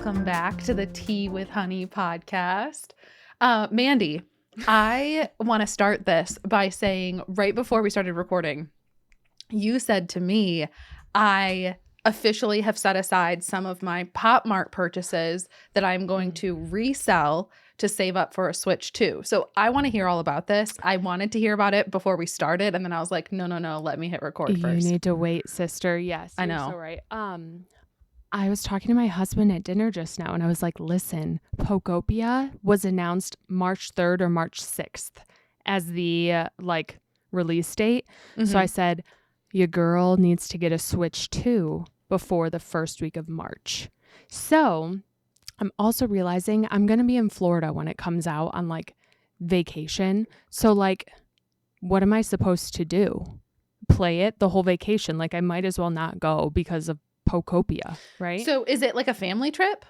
welcome back to the Tea with Honey podcast. Mandi, I want to start this by saying right before we started recording, you said to me, I officially have set aside some of my Popmart purchases that I'm going to resell to save up for a Switch too. So I want to hear all about this. I wanted to hear about it before we started, and then I was like, no, let me hit record first. You need to wait, sister. Yes, I know. You're so right. I was talking to my husband at dinner just now, and I was like, listen, Pokopia was announced March 3rd or March 6th as the release date. Mm-hmm. So I said, your girl needs to get a Switch 2 before the first week of March. So I'm also realizing I'm going to be in Florida when it comes out on vacation. So what am I supposed to do? Play it the whole vacation? I might as well not go because of Pokopia, right? So is it like a family trip?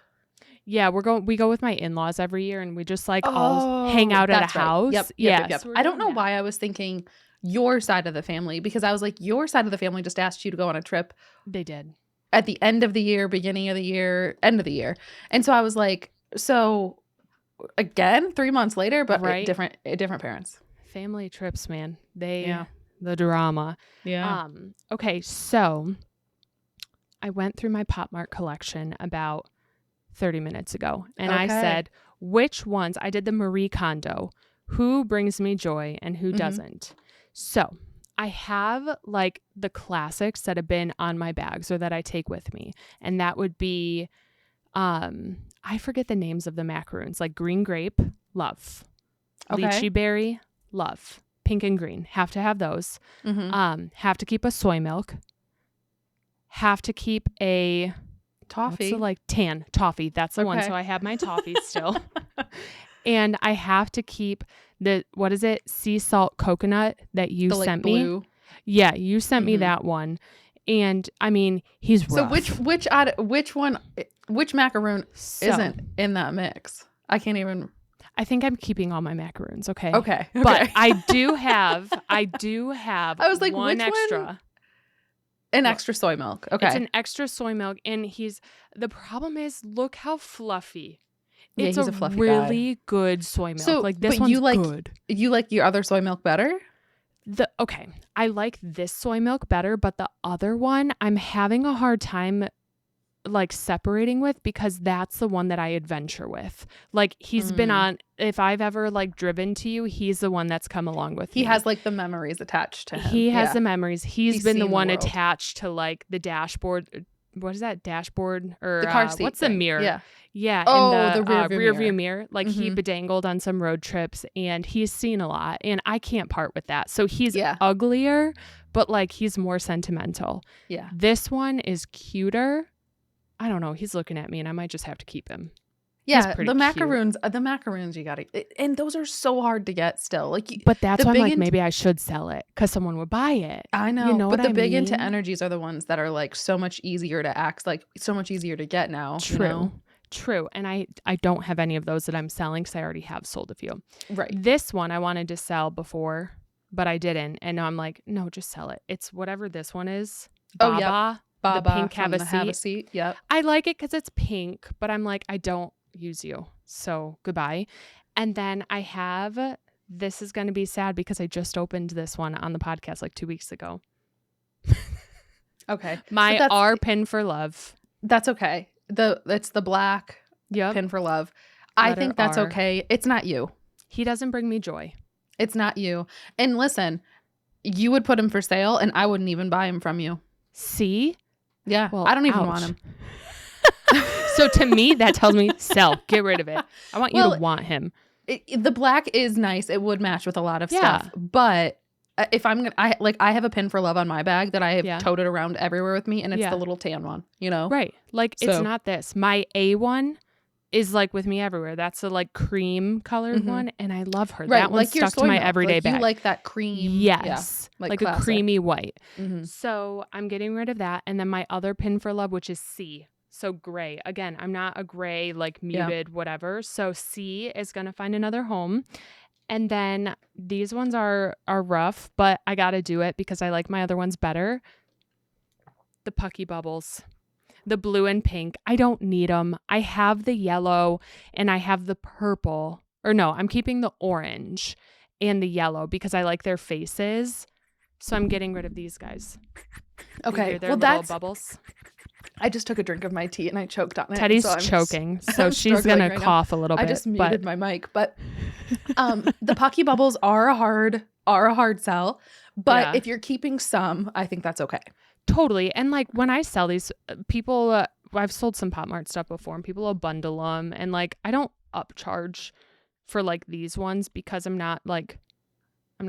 Yeah, we go with my in-laws every year, and we just all hang out at a house. Yep. So I don't know why I was thinking your side of the family, because I was like, your side of the family just asked you to go on a trip. They did. At the end of the year, beginning of the year, end of the year. And so I was like, so again, 3 months later, but right? different parents. Family trips, man. The drama. Yeah. Okay, so I went through my Popmart collection about 30 minutes ago, and I said, which ones? I did the Marie Kondo. Who brings me joy and who doesn't? So I have the classics that have been on my bags or that I take with me. And that would be, I forget the names of the macaroons, green grape, love. Okay. Lychee berry, love. Pink and green, have to have those. Have to keep a soy milk. Have to keep a toffee. Tan toffee. That's the one. So I have my toffee still. And I have to keep what is it? Sea salt coconut that you sent blue. me. Yeah, you sent me that one. And I mean, he's rough. So which macaroon isn't in that mix? I can't even. I think I'm keeping all my macaroons. Okay. Okay. But I do have I was like, one which extra. One? An extra soy milk. Okay. It's an extra soy milk. And the problem is, look how fluffy. It's he's a fluffy really guy. Good soy milk. So, this one's good. You like your other soy milk better? Okay. I like this soy milk better, but the other one I'm having a hard time separating with, because that's the one that I adventure with. He's been on, if I've ever driven to you, he's the one that's come along with me. He has the memories attached to him. He has the memories. He's been the one attached to the dashboard. What is that? Dashboard or the car seat what's thing. the mirror? Yeah. And the rear view mirror. He bedangled on some road trips, and he's seen a lot, and I can't part with that. So he's uglier, but he's more sentimental. Yeah. This one is cuter. I don't know. He's looking at me, and I might just have to keep him. Yeah, the macaroons you gotta, and those are so hard to get still. But that's why I'm maybe I should sell it because someone would buy it. I know, you know but what the I big mean? into energies are the ones that are so much easier to act, so much easier to get now. True. And I don't have any of those that I'm selling because I already have sold a few. Right. This one I wanted to sell before, but I didn't, and now I'm like, no, just sell it. It's whatever this one is. Baba. Baba, the pink have a seat. Yep. I like it because it's pink, but I'm like, I don't use you, so goodbye. And then I have, this is going to be sad because I just opened this one on the podcast 2 weeks ago. Okay. My R pin for love. That's okay. It's the black pin for love. I think that's R. okay. It's not you. He doesn't bring me joy. It's not you. And listen, you would put him for sale, and I wouldn't even buy him from you. See? Yeah. Well, I don't even want him. So to me, that tells me sell. Get rid of it. I want you to want him. The black is nice. It would match with a lot of stuff. But if I'm gonna, I have a pin for love on my bag that I have toted around everywhere with me, and it's the little tan one. Right. It's not this. My A one is with me everywhere. That's the cream colored one, and I love her. Right. That one's stuck to my everyday bag. You like that cream? Yes. Yeah, a classic. creamy white. Mm-hmm. So I'm getting rid of that, and then my other pin for love, which is C. So gray. Again, I'm not a gray, muted, whatever. So C is going to find another home. And then these ones are rough, but I got to do it because I like my other ones better. The Pucky Bubbles. the blue and pink. I don't need them. I have the yellow and I have the purple. Or no, I'm keeping the orange and the yellow because I like their faces. So I'm getting rid of these guys. Okay. Well, that's bubbles. I just took a drink of my tea and I choked on it. Teddy's choking, so she's gonna cough a little bit. I just muted my mic, but the Pucky bubbles are a hard sell. But if you're keeping some, I think that's okay. Totally. And like when I sell these, people, I've sold some Popmart stuff before, and people will bundle them, and like I don't upcharge for like these ones because I'm not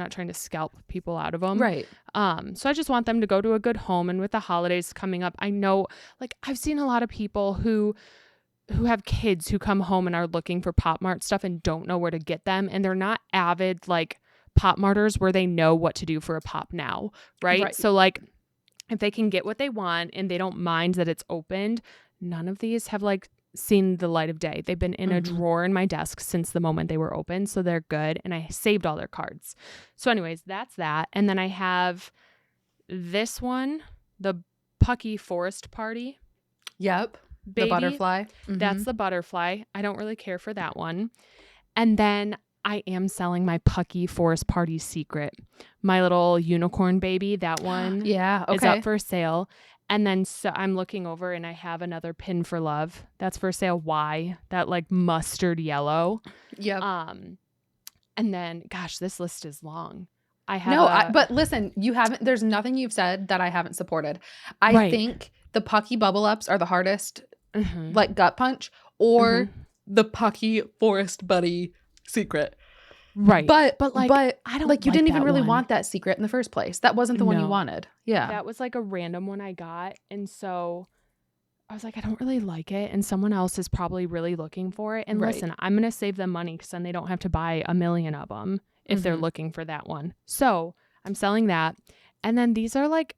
trying to scalp people out of them. Right. So I just want them to go to a good home. And with the holidays coming up, I know like I've seen a lot of people who have kids who come home and are looking for Popmart stuff and don't know where to get them. And they're not avid like Popmarters where they know what to do for a pop now. Right. So like if they can get what they want and they don't mind that it's opened, none of these have like seen the light of day. They've been in a drawer in my desk since the moment they were open, so they're good, and I saved all their cards. So anyways, that's that. And then I have this one, the Pucky Forest Party. Yep. Baby. The butterfly. That's the butterfly. I don't really care for that one. And then I am selling my Pucky Forest Party Secret, my little unicorn baby. That one is up for sale. And then so I'm looking over and I have another Pin for Love. That's for sale. Why? That like mustard yellow. Yep. And then, gosh, this list is long. I have but listen, there's nothing you've said that I haven't supported. I think the Pucky Bubble Ups are the hardest, like gut punch, or the Pucky Forest Buddy Secret. Right. But I don't like you didn't even really want that secret in the first place. That wasn't the one you wanted. Yeah. That was like a random one I got. And so I was like, I don't really like it. And someone else is probably really looking for it. And listen, I'm going to save them money because then they don't have to buy a million of them if they're looking for that one. So I'm selling that. And then these are like,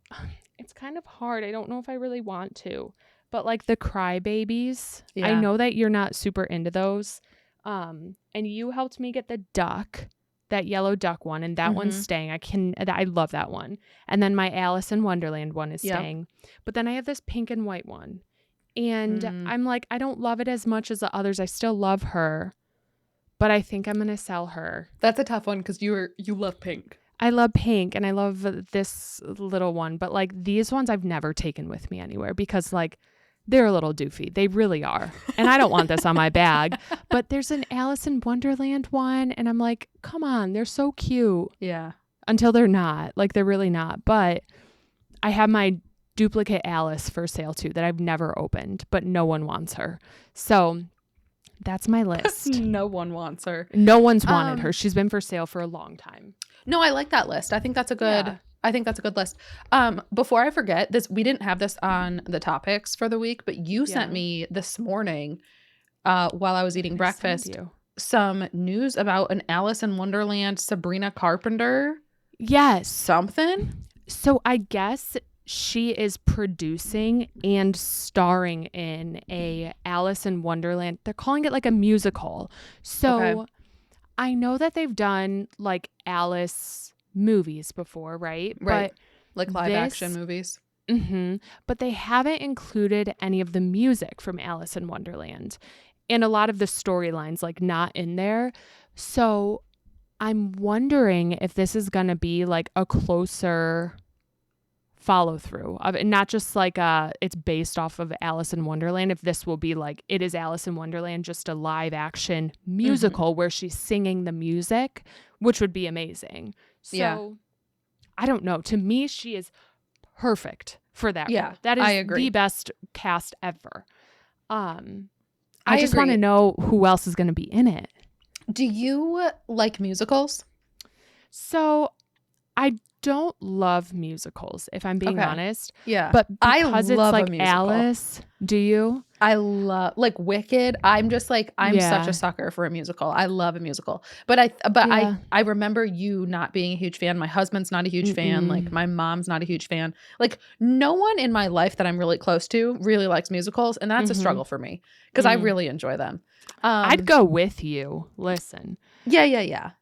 it's kind of hard. I don't know if I really want to. But like the Cry Babies, I know that you're not super into those. And you helped me get the duck, that yellow duck one, and that one's staying. I love that one. And then my Alice in Wonderland one is staying. But then I have this pink and white one. And I'm like, I don't love it as much as the others. I still love her, but I think I'm going to sell her. That's a tough one because you love pink. I love pink and I love this little one, but like these ones I've never taken with me anywhere because like they're a little doofy. They really are. And I don't want this on my bag. But there's an Alice in Wonderland one. And I'm like, come on, they're so cute. Yeah. Until they're not. Like, they're really not. But I have my duplicate Alice for sale, too, that I've never opened. But no one wants her. So that's my list. No one wants her. No one's wanted her. She's been for sale for a long time. No, I like that list. I think that's a good... Yeah. I think that's a good list. Before I forget this, we didn't have this on the topics for the week, but you sent me this morning while I was eating breakfast some news about an Alice in Wonderland Sabrina Carpenter. Yes. Something. So I guess she is producing and starring in a Alice in Wonderland. They're calling it like a musical. So I know that they've done like Alice movies before, right? But like live action movies. But they haven't included any of the music from Alice in Wonderland and a lot of the storylines like not in there. So I'm wondering if this is going to be like a closer follow through of it, not just like it's based off of Alice in Wonderland. If this will be like it is Alice in Wonderland, just a live action musical where she's singing the music, which would be amazing. So I don't know. To me, she is perfect for that. Yeah, role. That is the best cast ever. I just want to know who else is going to be in it. Do you like musicals? So I don't love musicals, if I'm being honest. Yeah. But because it's like Alice, do you? I love like Wicked. I'm just like I'm such a sucker for a musical. I love a musical. But I remember you not being a huge fan. My husband's not a huge fan. Like my mom's not a huge fan. Like no one in my life that I'm really close to really likes musicals, and that's a struggle for me because I really enjoy them. I'd go with you. Listen. Yeah.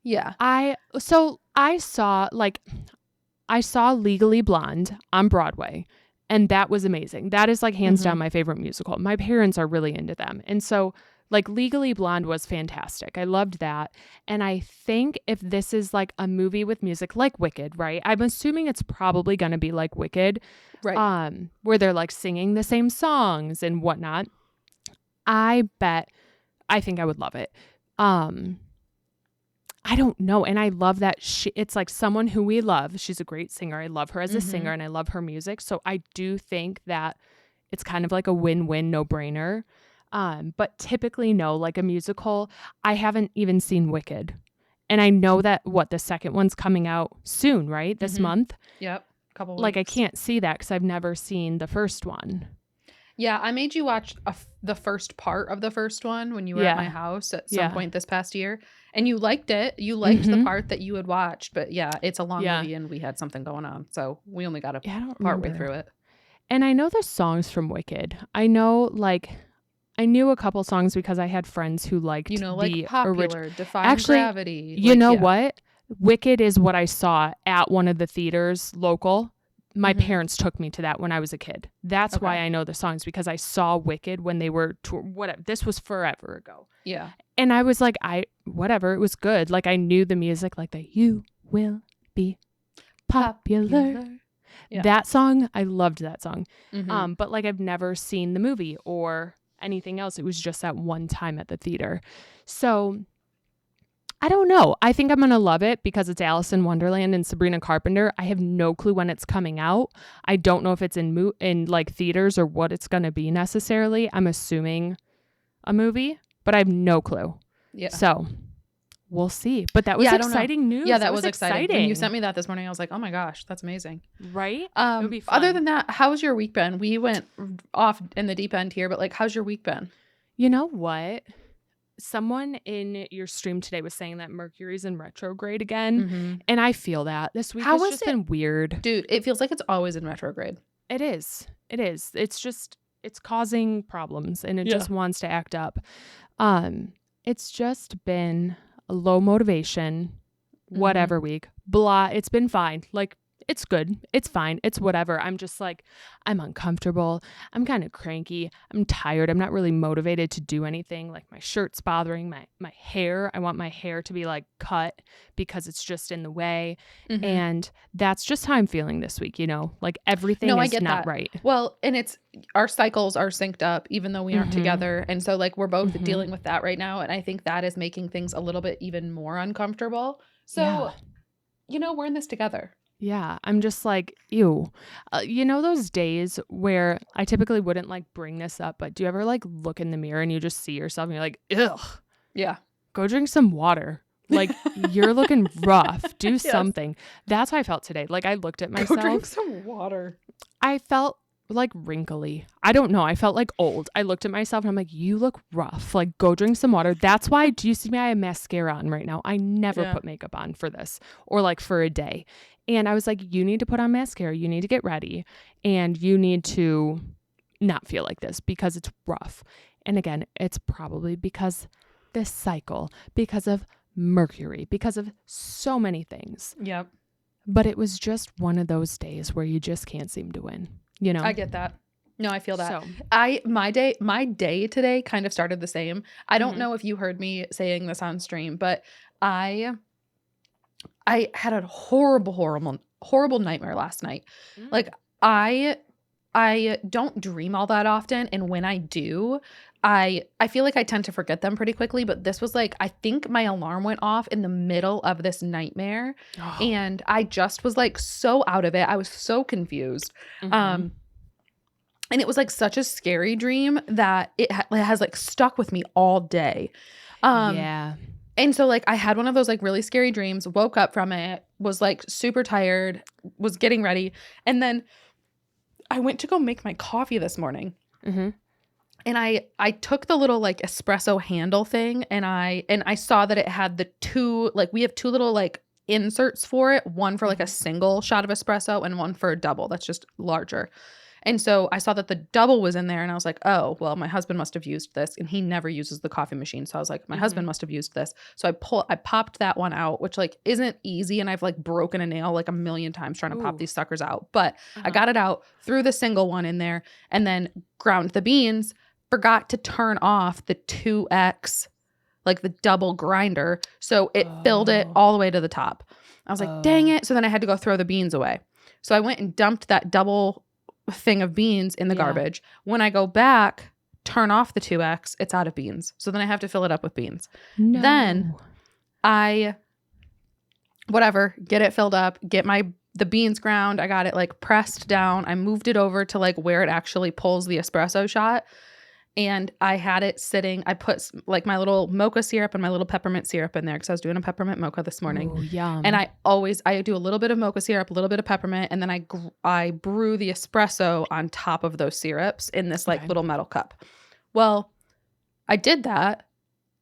I saw Legally Blonde on Broadway. And that was amazing. That is like hands down my favorite musical. My parents are really into them. And so like Legally Blonde was fantastic. I loved that. And I think if this is like a movie with music like Wicked, right? I'm assuming it's probably going to be like Wicked, Right. where they're like singing the same songs and whatnot. I think I would love it. I don't know. And I love that it's like someone who we love. She's a great singer. I love her as a singer and I love her music. So I do think that it's kind of like a win-win, no-brainer. But typically, no, like a musical, I haven't even seen Wicked. And I know that the second one's coming out soon, right? This month. Yep. Couple weeks. Like I can't see that because I've never seen the first one. Yeah, I made you watch the first part of the first one when you were at my house at some point this past year. And you liked it. You liked the part that you had watched. But yeah, it's a long movie and we had something going on. So we only got part way through it. And I know the songs from Wicked. I know I knew a couple songs because I had friends who liked the Popular, Defying Gravity. You know what? Wicked is what I saw at one of the theaters local. My parents took me to that when I was a kid. That's why I know the songs, because I saw Wicked when they were whatever. This was forever ago. Yeah. And I was like, whatever, it was good. Like I knew the music, like the "You Will Be Popular." Yeah. That song, I loved that song. But like I've never seen the movie or anything else. It was just that one time at the theater. So I don't know. I think I'm going to love it because it's Alice in Wonderland and Sabrina Carpenter. I have no clue when it's coming out. I don't know if it's in like theaters or what it's going to be necessarily. I'm assuming a movie, but I have no clue. Yeah. So we'll see. But that was exciting news. Yeah, that was exciting. When you sent me that this morning, I was like, oh my gosh, that's amazing. Right? It would be fun. Other than that, how's your week been? We went off in the deep end here, but like, how's your week been? You know what? Someone in your stream today was saying that Mercury's in retrograde again. And I feel that this week has just been weird. Dude, it feels like it's always in retrograde. It is. It's causing problems and it just wants to act up. It's just been a low motivation, whatever week, blah. It's been fine. Like, it's good. It's fine. It's whatever. I'm just like, I'm uncomfortable. I'm kind of cranky. I'm tired. I'm not really motivated to do anything. Like my shirt's bothering my hair. I want my hair to be like cut because it's just in the way. And that's just how I'm feeling this week, like everything is not right. Well, and it's our cycles are synced up even though we aren't together. And so like we're both dealing with that right now. And I think that is making things a little bit even more uncomfortable. So, we're in this together. Yeah, I'm just like, ew. Those days where I typically wouldn't like bring this up, but do you ever like look in the mirror and you just see yourself and you're like, ugh. Yeah. Go drink some water. Like, you're looking rough. Do something. That's how I felt today. Like, I looked at myself. Go drink some water. I felt like wrinkly. I don't know. I felt like old. I looked at myself and I'm like, you look rough. Like, go drink some water. That's why, do you see me? I have mascara on right now. I never put makeup on for this or like for a day. And I was like, you need to put on mascara. You need to get ready. And you need to not feel like this because it's rough. And again, it's probably because this cycle, because of Mercury, because of so many things. Yep. But it was just one of those days where you just can't seem to win, I get that. No, I feel that. So. My day today kind of started the same. I don't know if you heard me saying this on stream, but I had a horrible nightmare last night. Like I don't dream all that often. And when I do, I feel like I tend to forget them pretty quickly. But this was like, I think my alarm went off in the middle of this nightmare. And I just was like so out of it. I was so confused. And it was like such a scary dream that it has like stuck with me all day. And so like I had one of those like really scary dreams, woke up from it, was like super tired, was getting ready. And then I went to go make my coffee this morning. And I took the little like espresso handle thing and I saw that it had the two, like we have two little like inserts for it, one for like a single shot of espresso and one for a double that's just larger. And so I saw that the double was in there and I was like, oh, well, my husband must have used this, and he never uses the coffee machine. So I was like, my husband must have used this. So I popped that one out, which like isn't easy. And I've like broken a nail like a million times trying to pop these suckers out. But I got it out, threw the single one in there, and then ground the beans, forgot to turn off the 2X, like the double grinder. So it filled it all the way to the top. I was like, dang it. So then I had to go throw the beans away. So I went and dumped that double thing of beans in the garbage. When I go back, turn off the 2X, it's out of beans. So then I have to fill it up with beans. No. Then get it filled up, get the beans ground. I got it like pressed down. I moved it over to like where it actually pulls the espresso shot. And I had it sitting. I put like my little mocha syrup and my little peppermint syrup in there because I was doing a peppermint mocha this morning. Ooh, yum. And I do a little bit of mocha syrup, a little bit of peppermint, and then I brew the espresso on top of those syrups in this like little metal cup. Well, I did that.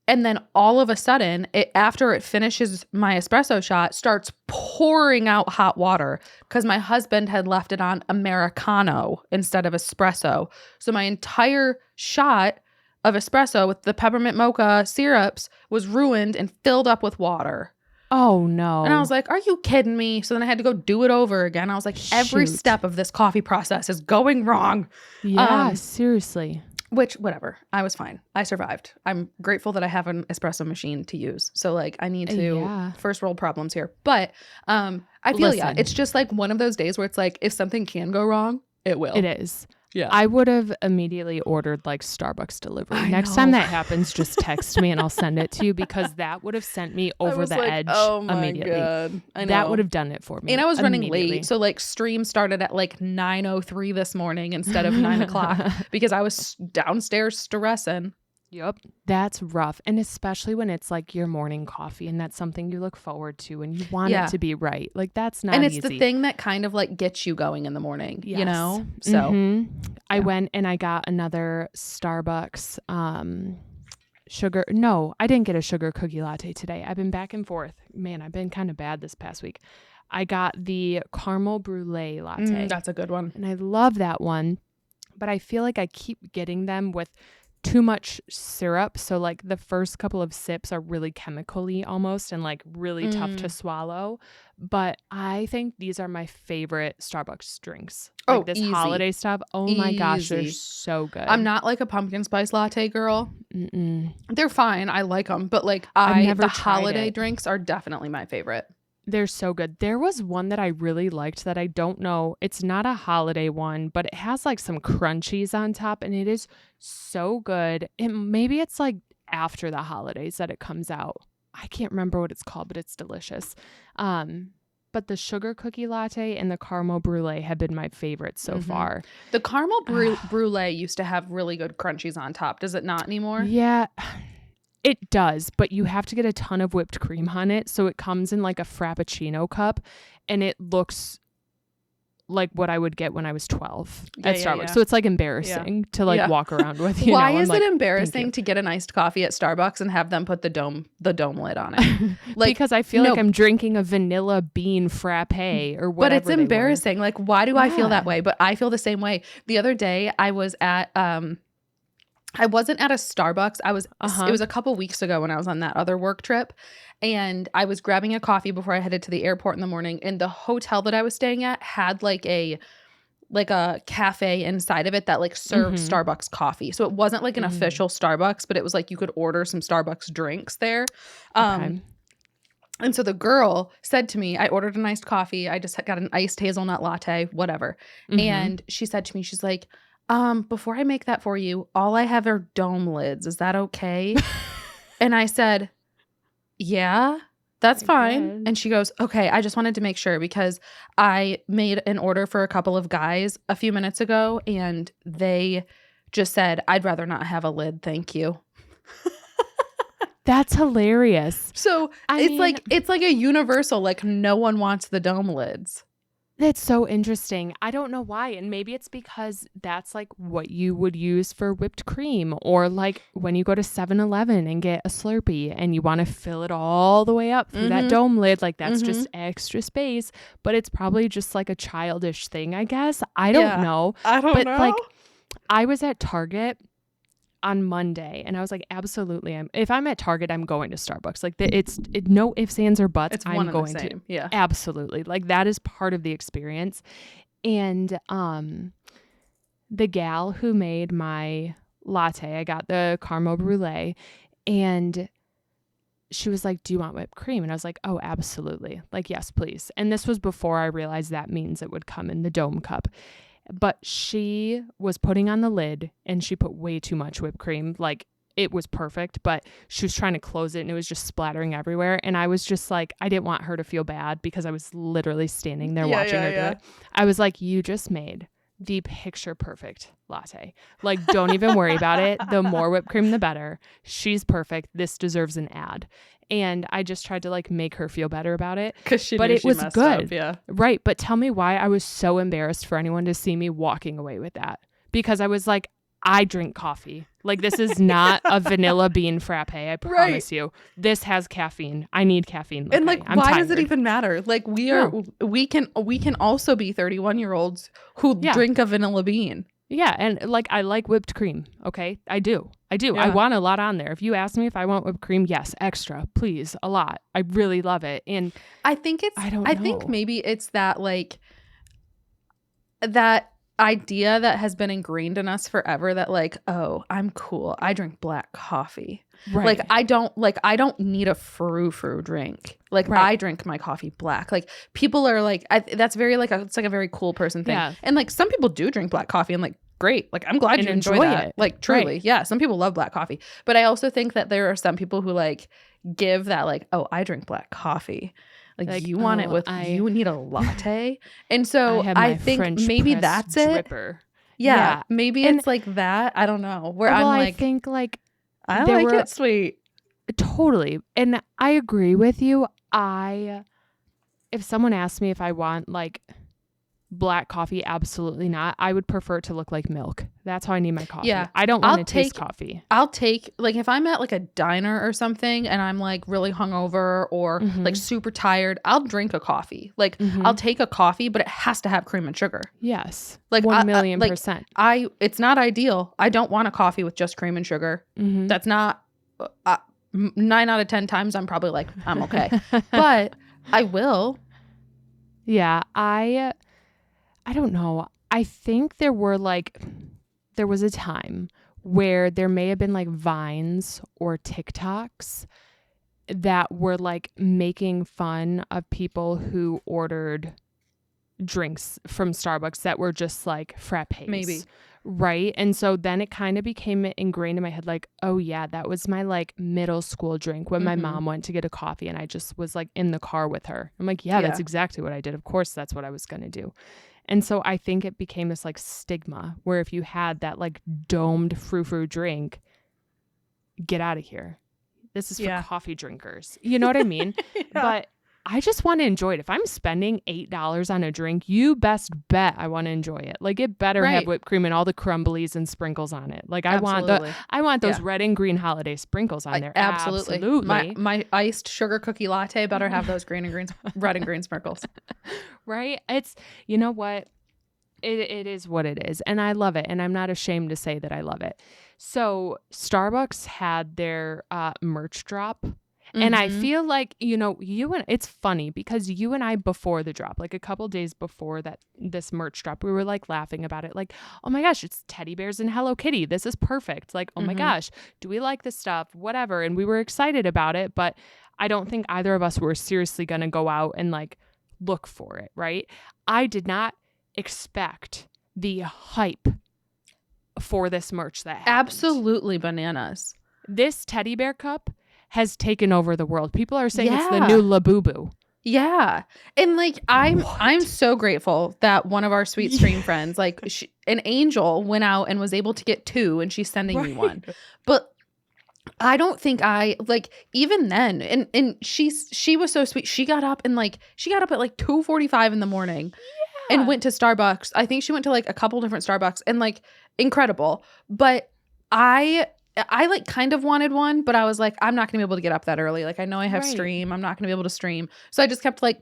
And then all of a sudden, after it finishes my espresso shot, starts pouring out hot water because my husband had left it on Americano instead of espresso. So my entire shot of espresso with the peppermint mocha syrups was ruined and filled up with water. Oh, no. And I was like, are you kidding me? So then I had to go do it over again. I was like, every step of this coffee process is going wrong. Yeah, seriously. Which, whatever. I was fine. I survived. I'm grateful that I have an espresso machine to use. So, like, I need to first world problems here. But I feel, it's just like one of those days where it's like, if something can go wrong, it will. It is. Yeah. I would have immediately ordered like Starbucks delivery. Next time that happens, just text me and I'll send it to you because that would have sent me over the edge immediately. God. I know. That would have done it for me. And I was running late. So like stream started at like 9:03 this morning instead of 9 o'clock because I was downstairs stressing. Yep. That's rough. And especially when it's like your morning coffee and that's something you look forward to and you want it to be right. Like that's not easy. And it's the thing that kind of like gets you going in the morning, you know? So I went and I got another Starbucks sugar. No, I didn't get a sugar cookie latte today. I've been back and forth. Man, I've been kind of bad this past week. I got the caramel brulee latte. That's a good one. And I love that one. But I feel like I keep getting them with too much syrup. So like the first couple of sips are really chemically almost and like really tough to swallow. But I think these are my favorite Starbucks drinks. Like this holiday stuff. Oh my gosh, they're so good. I'm not like a pumpkin spice latte girl. They're fine. I like them. But like the holiday drinks are definitely my favorite. They're so good. There was one that I really liked that I don't know. It's not a holiday one, but it has like some crunchies on top and it is so good. Maybe it's like after the holidays that it comes out. I can't remember what it's called, but it's delicious. But the sugar cookie latte and the caramel brulee have been my favorites so far. The caramel brulee used to have really good crunchies on top. Does it not anymore? Yeah. It does, but you have to get a ton of whipped cream on it. So it comes in like a Frappuccino cup and it looks like what I would get when I was 12 at Starbucks. Yeah. So it's like embarrassing to like walk around with. Why is it embarrassing to get an iced coffee at Starbucks and have them put the dome lid on it? Like, because I feel like I'm drinking a vanilla bean frappe or whatever. But it's embarrassing. Like, why do I feel that way? But I feel the same way. The other day I was at I wasn't at a Starbucks. It was a couple weeks ago when I was on that other work trip and I was grabbing a coffee before I headed to the airport in the morning, and the hotel that I was staying at had like a cafe inside of it that like served Starbucks coffee. So it wasn't like an official Starbucks, but it was like you could order some Starbucks drinks there. And so the girl said to me, I ordered an iced coffee. I just got an iced hazelnut latte, whatever. And she said to me, she's like, before I make that for you, all I have are dome lids. Is that okay? And I said, yeah, that's fine. And she goes, okay, I just wanted to make sure because I made an order for a couple of guys a few minutes ago and they just said, I'd rather not have a lid. Thank you. That's hilarious. So it's like a universal, like no one wants the dome lids. That's so interesting. I don't know why. And maybe it's because that's like what you would use for whipped cream, or like when you go to 7-Eleven and get a Slurpee and you want to fill it all the way up through that dome lid. Like that's just extra space, but it's probably just like a childish thing, I guess. I don't know. I don't know. Like I was at Target on Monday and I was like, absolutely. If I'm at Target, I'm going to Starbucks. Like no ifs, ands, or buts. It's one and the same. Yeah. Absolutely. Like that is part of the experience. And the gal who made my latte, I got the caramel brulee, and she was like, do you want whipped cream? And I was like, oh, absolutely. Like, yes, please. And this was before I realized that means it would come in the dome cup. But she was putting on the lid and she put way too much whipped cream. Like it was perfect, but she was trying to close it and it was just splattering everywhere. And I was just like, I didn't want her to feel bad because I was literally standing there watching her do it. I was like, you just made the picture perfect latte. Like, don't even worry about it. The more whipped cream, the better. She's perfect. This deserves an ad. And I just tried to like make her feel better about it. But it was good. Yeah. Right. But tell me why I was so embarrassed for anyone to see me walking away with that. Because I was like, I drink coffee. Like this is not a vanilla bean frappe. I promise you. This has caffeine. I need caffeine. And like, why does it even matter? Like we can also be 31-year-olds who drink a vanilla bean. Yeah. And like, I like whipped cream. Okay. I do. Yeah. I want a lot on there. If you ask me if I want whipped cream, yes, extra, please, a lot. I really love it. And I think I think maybe it's that like that idea that has been ingrained in us forever that like, oh, I'm cool. I drink black coffee. Right. Like I don't need a frou-frou drink. Like I drink my coffee black. Like people are like, that's very like it's like a very cool person thing. Yeah. And like some people do drink black coffee and like great. Like I'm glad you enjoy that. It. Like truly. Right. Yeah. Some people love black coffee. But I also think that there are some people who like give that like, oh, I drink black coffee. Like you want it with you need a latte. And so I think French maybe that's dripper. It. Yeah. Maybe it's like that. I don't know. Where I'm like, I think like I like it sweet. Totally. And I agree with you. If someone asked me if I want like black coffee, absolutely not. I would prefer it to look like milk. That's how I need my coffee. Yeah. I don't want to taste coffee. I'll take like if I'm at like a diner or something and I'm like really hungover or like super tired, I'll drink a coffee. Like I'll take a coffee, but it has to have cream and sugar. Yes. Like 1,000,000%. It's not ideal. I don't want a coffee with just cream and sugar. That's not 9 out of 10 times I'm probably like, I'm okay. But I will. Yeah. I don't know. I think there was a time where there may have been like Vines or TikToks that were like making fun of people who ordered drinks from Starbucks that were just like frappes. Maybe. Right. And so then it kind of became ingrained in my head like, oh yeah, that was my like middle school drink when my mom went to get a coffee and I just was like in the car with her. I'm like, yeah, that's exactly what I did. Of course, that's what I was going to do. And so I think it became this like stigma where if you had that like domed frou-frou drink, get out of here. This is for coffee drinkers. You know what I mean? But I just want to enjoy it. If I'm spending $8 on a drink, you best bet I want to enjoy it. Like it better have whipped cream and all the crumblies and sprinkles on it. Like I want those red and green holiday sprinkles on there. Absolutely. My iced sugar cookie latte better have those red and green sprinkles. Right? It's, you know what? It is what it is. And I love it. And I'm not ashamed to say that I love it. So Starbucks had their merch drop. And I feel like, it's funny because you and I before the drop, like a couple days before this merch drop, we were like laughing about it. Like, oh my gosh, it's teddy bears and Hello Kitty. This is perfect. Like, oh my gosh, do we like this stuff? Whatever. And we were excited about it. But I don't think either of us were seriously going to go out and like look for it. Right. I did not expect the hype for this merch that happened. Absolutely bananas. This teddy bear cup has taken over the world. People are saying it's the new Labubu. Yeah. And like I'm so grateful that one of our sweet stream friends, like an angel, went out and was able to get 2 and she's sending me one. But I don't think even then and she was so sweet. She got up at like 2:45 in the morning. and went to Starbucks. I think she went to like a couple different Starbucks and like incredible. But I like kind of wanted one, but I was like, I'm not gonna be able to get up that early. Like I know I have stream. I'm not gonna be able to stream. So I just kept like,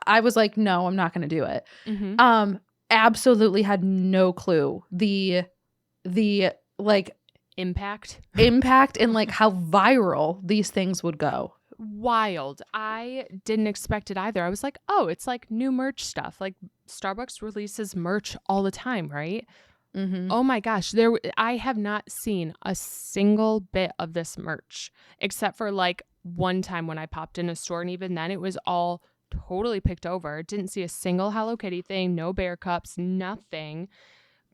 I was like, no, I'm not gonna do it. Absolutely had no clue the like impact and like how viral these things would go. Wild. I didn't expect it either. I was like, oh, it's like new merch stuff. Like Starbucks releases merch all the time, right? Oh my gosh, I have not seen a single bit of this merch except for like one time when I popped in a store, and even then it was all totally picked over. Didn't see a single Hello Kitty thing, no bear cups, nothing.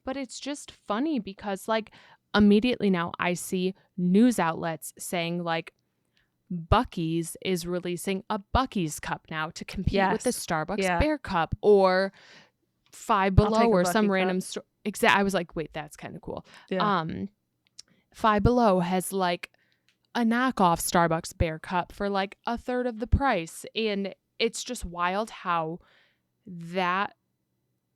But it's just funny because like immediately now I see news outlets saying like Buc-ee's is releasing a Buc-ee's cup now to compete with the Starbucks bear cup, or Five Below or some random store. I was like, wait, that's kind of cool. Yeah. Five Below has like a knockoff Starbucks bear cup for like a third of the price. And it's just wild how that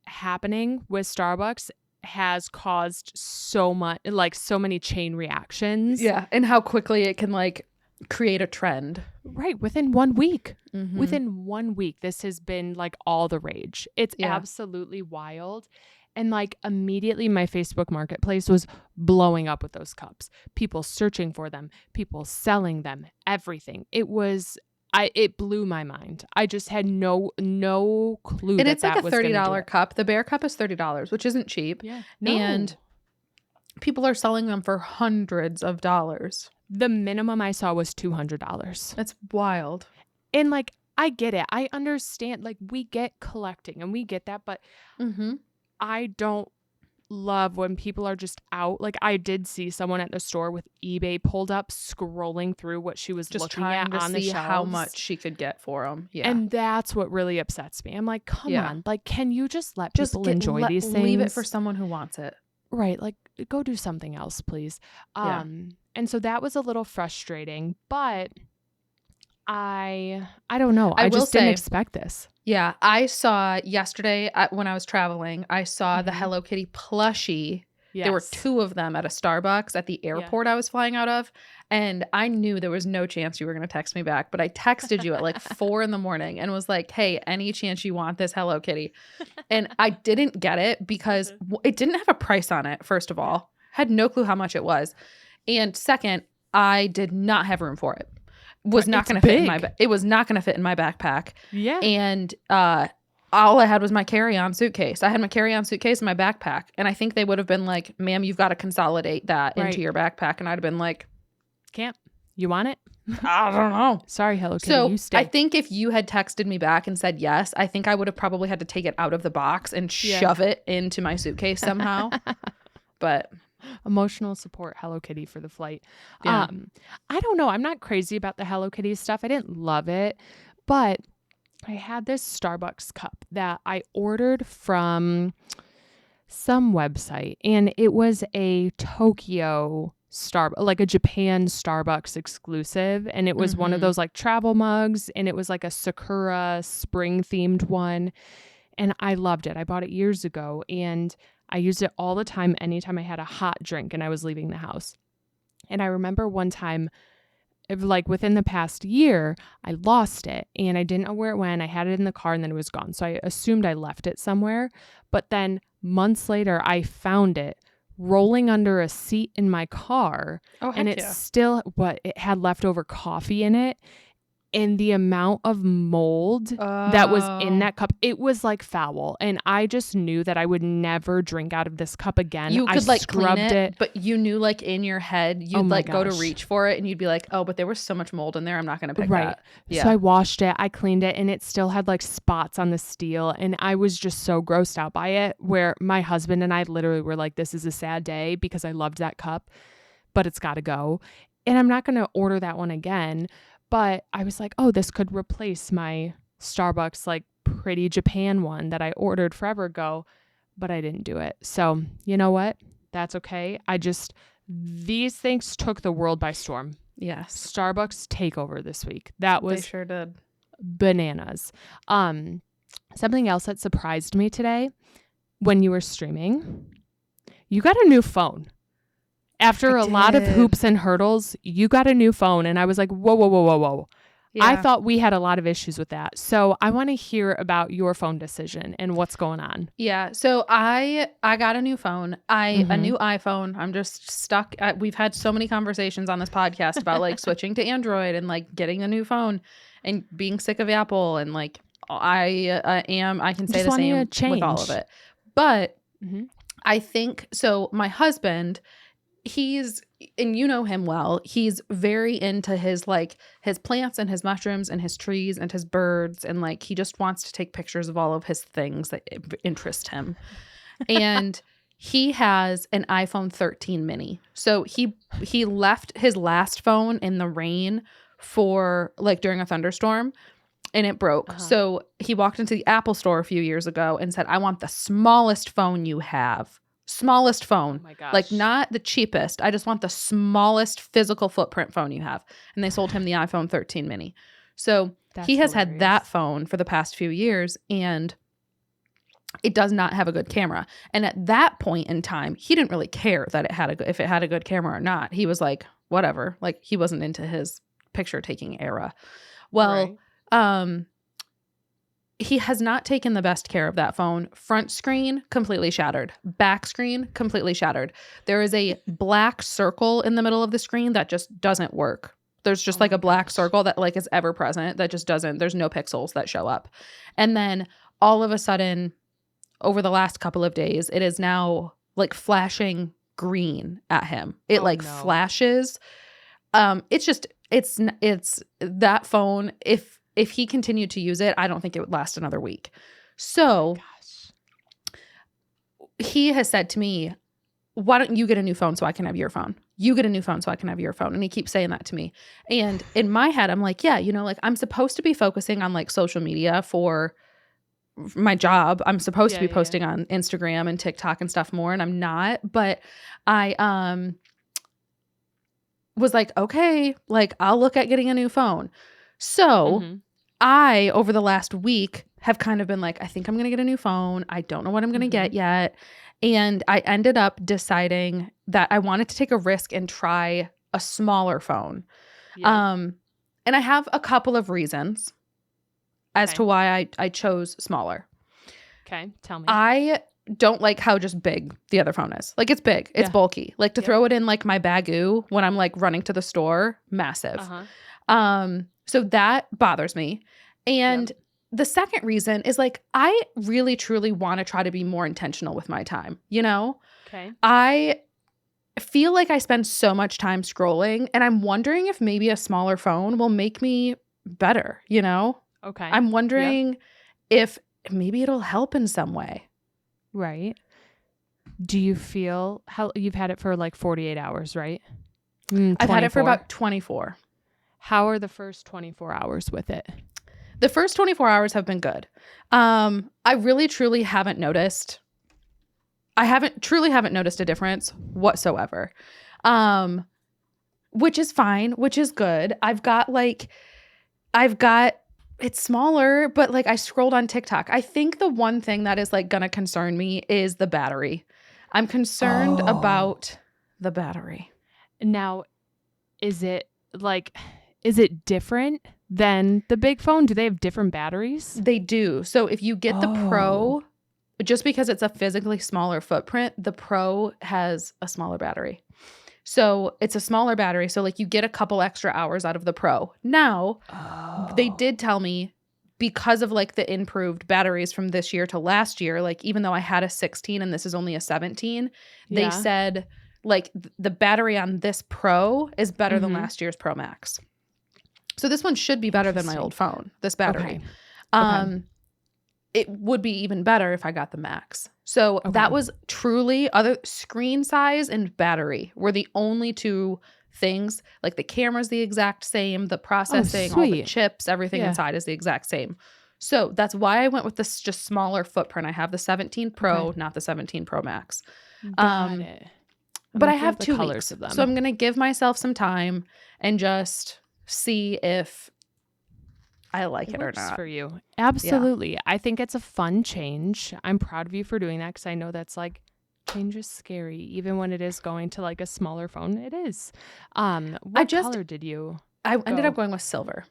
happening with Starbucks has caused so many chain reactions. Yeah. And how quickly it can like create a trend. Right. Within 1 week. Within 1 week, this has been like all the rage. It's absolutely wild. And like immediately my Facebook marketplace was blowing up with those cups. People searching for them, people selling them, everything. It blew my mind. I just had no clue. And it's like a $30 cup. The bear cup is $30, which isn't cheap. Yeah. No. And people are selling them for hundreds of dollars. The minimum I saw was $200. That's wild. And like, I get it. I understand. Like, we get collecting and we get that, but I don't love when people are just out. Like, I did see someone at the store with eBay pulled up, scrolling through what she was just looking at on the shelves, how much she could get for them. Yeah, and that's what really upsets me. I'm like, come on, like, can you just let people enjoy these things? Leave it for someone who wants it. Right, like, go do something else, please. And so that was a little frustrating, but I don't know. I just didn't expect this. Yeah, I saw yesterday when I was traveling, I saw the Hello Kitty plushie. Yes. There were 2 of them at a Starbucks at the airport I was flying out of. And I knew there was no chance you were going to text me back. But I texted you at like 4 a.m. and was like, hey, any chance you want this Hello Kitty? And I didn't get it because it didn't have a price on it, first of all. Had no clue how much it was. And second, I did not have room for it. Was not going to fit in my it was not going to fit in my backpack. Yeah. And all I had was my carry-on suitcase. I had my carry-on suitcase in my backpack. And I think they would have been like, ma'am, you've got to consolidate that into your backpack. And I'd have been like, can't. You want it? I don't know. Sorry, Hello Kitty. You stay. I think if you had texted me back and said yes, I think I would have probably had to take it out of the box and shove it into my suitcase somehow. But emotional support Hello Kitty for the flight. I don't know. I'm not crazy about the Hello Kitty stuff. I didn't love it, but I had this Starbucks cup that I ordered from some website, and it was a Tokyo like a Japan Starbucks exclusive, and it was one of those like travel mugs, and it was like a Sakura spring themed one, and I loved it. I bought it years ago, and I used it all the time anytime I had a hot drink and I was leaving the house. And I remember one time, like within the past year, I lost it and I didn't know where it went. I had it in the car and then it was gone. So I assumed I left it somewhere. But then months later, I found it rolling under a seat in my car. Oh, and it still, it had leftover coffee in it. And the amount of mold that was in that cup, it was like foul. And I just knew that I would never drink out of this cup again. You could like clean it, but you knew like in your head, you'd go to reach for it and you'd be like, oh, but there was so much mold in there. I'm not going to pick that. Yeah. So I washed it, I cleaned it, and it still had like spots on the steel. And I was just so grossed out by it, where my husband and I literally were like, this is a sad day because I loved that cup, but it's got to go. And I'm not going to order that one again. But I was like, oh, this could replace my Starbucks, like pretty Japan one that I ordered forever ago, but I didn't do it. So you know what? That's okay. These things took the world by storm. Yes. Starbucks takeover this week. That was they sure did. Bananas. Something else that surprised me today, when you were streaming, you got a new phone. After a lot of hoops and hurdles, you got a new phone. And I was like, whoa, whoa, whoa, whoa, whoa. Yeah. I thought we had a lot of issues with that. So I want to hear about your phone decision and what's going on. Yeah. So I got a new phone. A new iPhone. I'm just stuck. We've had so many conversations on this podcast about like switching to Android and like getting a new phone and being sick of Apple. And like I can say the same with all of it. But I think so. My husband, and you know him well, he's very into his plants and his mushrooms and his trees and his birds, and like he just wants to take pictures of all of his things that interest him. And he has an iPhone 13 mini. So he left his last phone in the rain for like during a thunderstorm, and it broke. So he walked into the Apple store a few years ago and said, I want the smallest phone you have. Smallest phone. Oh my gosh. Like not the cheapest. I just want the smallest physical footprint phone you have. And they sold him the iPhone 13 mini. So he has had that phone for the past few years, and it does not have a good camera. And at that point in time, he didn't really care that if it had a good camera or not. He was like, whatever. Like he wasn't into his picture taking era. Well, he has not taken the best care of that phone. Front screen, completely shattered. Back screen, completely shattered. There is a black circle in the middle of the screen that just doesn't work. There's just like a black circle that like is ever present that just doesn't, there's no pixels that show up. And then all of a sudden, over the last couple of days, it is now like flashing green at him. It flashes. It's that phone. If he continued to use it, I don't think it would last another week. So he has said to me, why don't you get a new phone so I can have your phone? You get a new phone so I can have your phone. And he keeps saying that to me. And in my head, I'm like, yeah, like I'm supposed to be focusing on like social media for my job. I'm supposed to be posting on Instagram and TikTok and stuff more, and I'm not. But I was like, okay, like I'll look at getting a new phone. So I, over the last week, have kind of been like, I think I'm going to get a new phone. I don't know what I'm going to get yet. And I ended up deciding that I wanted to take a risk and try a smaller phone. Yeah. And I have a couple of reasons as to why I chose smaller. Okay, tell me. I don't like how just big the other phone is. Like it's big. It's bulky. Like to throw it in like my bagoo when I'm like running to the store, massive. So that bothers me. And the second reason is like, I really, truly want to try to be more intentional with my time. Okay. I feel like I spend so much time scrolling, and I'm wondering if maybe a smaller phone will make me better, Okay. I'm wondering if maybe it'll help in some way. Right. Do you feel how you've had it for like 48 hours, right? I've had it for about 24. How are the first 24 hours with it? The first 24 hours have been good. I really, truly haven't noticed. I haven't noticed a difference whatsoever. Which is fine, which is good. It's smaller, but like I scrolled on TikTok. I think the one thing that is like gonna concern me is the battery. I'm concerned about the battery. Now, is it different than the big phone? Do they have different batteries? They do. So if you get the Pro, just because it's a physically smaller footprint, the Pro has a smaller battery. So it's a smaller battery. So like you get a couple extra hours out of the Pro. Now, they did tell me because of like the improved batteries from this year to last year, like even though I had a 16 and this is only a 17, they said like the battery on this Pro is better than last year's Pro Max. So this one should be better than my old phone, this battery. Okay. It would be even better if I got the Max. So that was truly other screen size and battery were the only two things. Like the camera's the exact same, the processing, all the chips, everything inside is the exact same. So that's why I went with this just smaller footprint. I have the 17 Pro, not the 17 Pro Max. Got it. But I have 2 weeks of them. So I'm going to give myself some time and just see if I like it or works not. for you. Absolutely. Yeah. I think it's a fun change. I'm proud of you for doing that because I know that's like, change is scary. Even when it is going to like a smaller phone, it is. What color did you I ended up going with silver.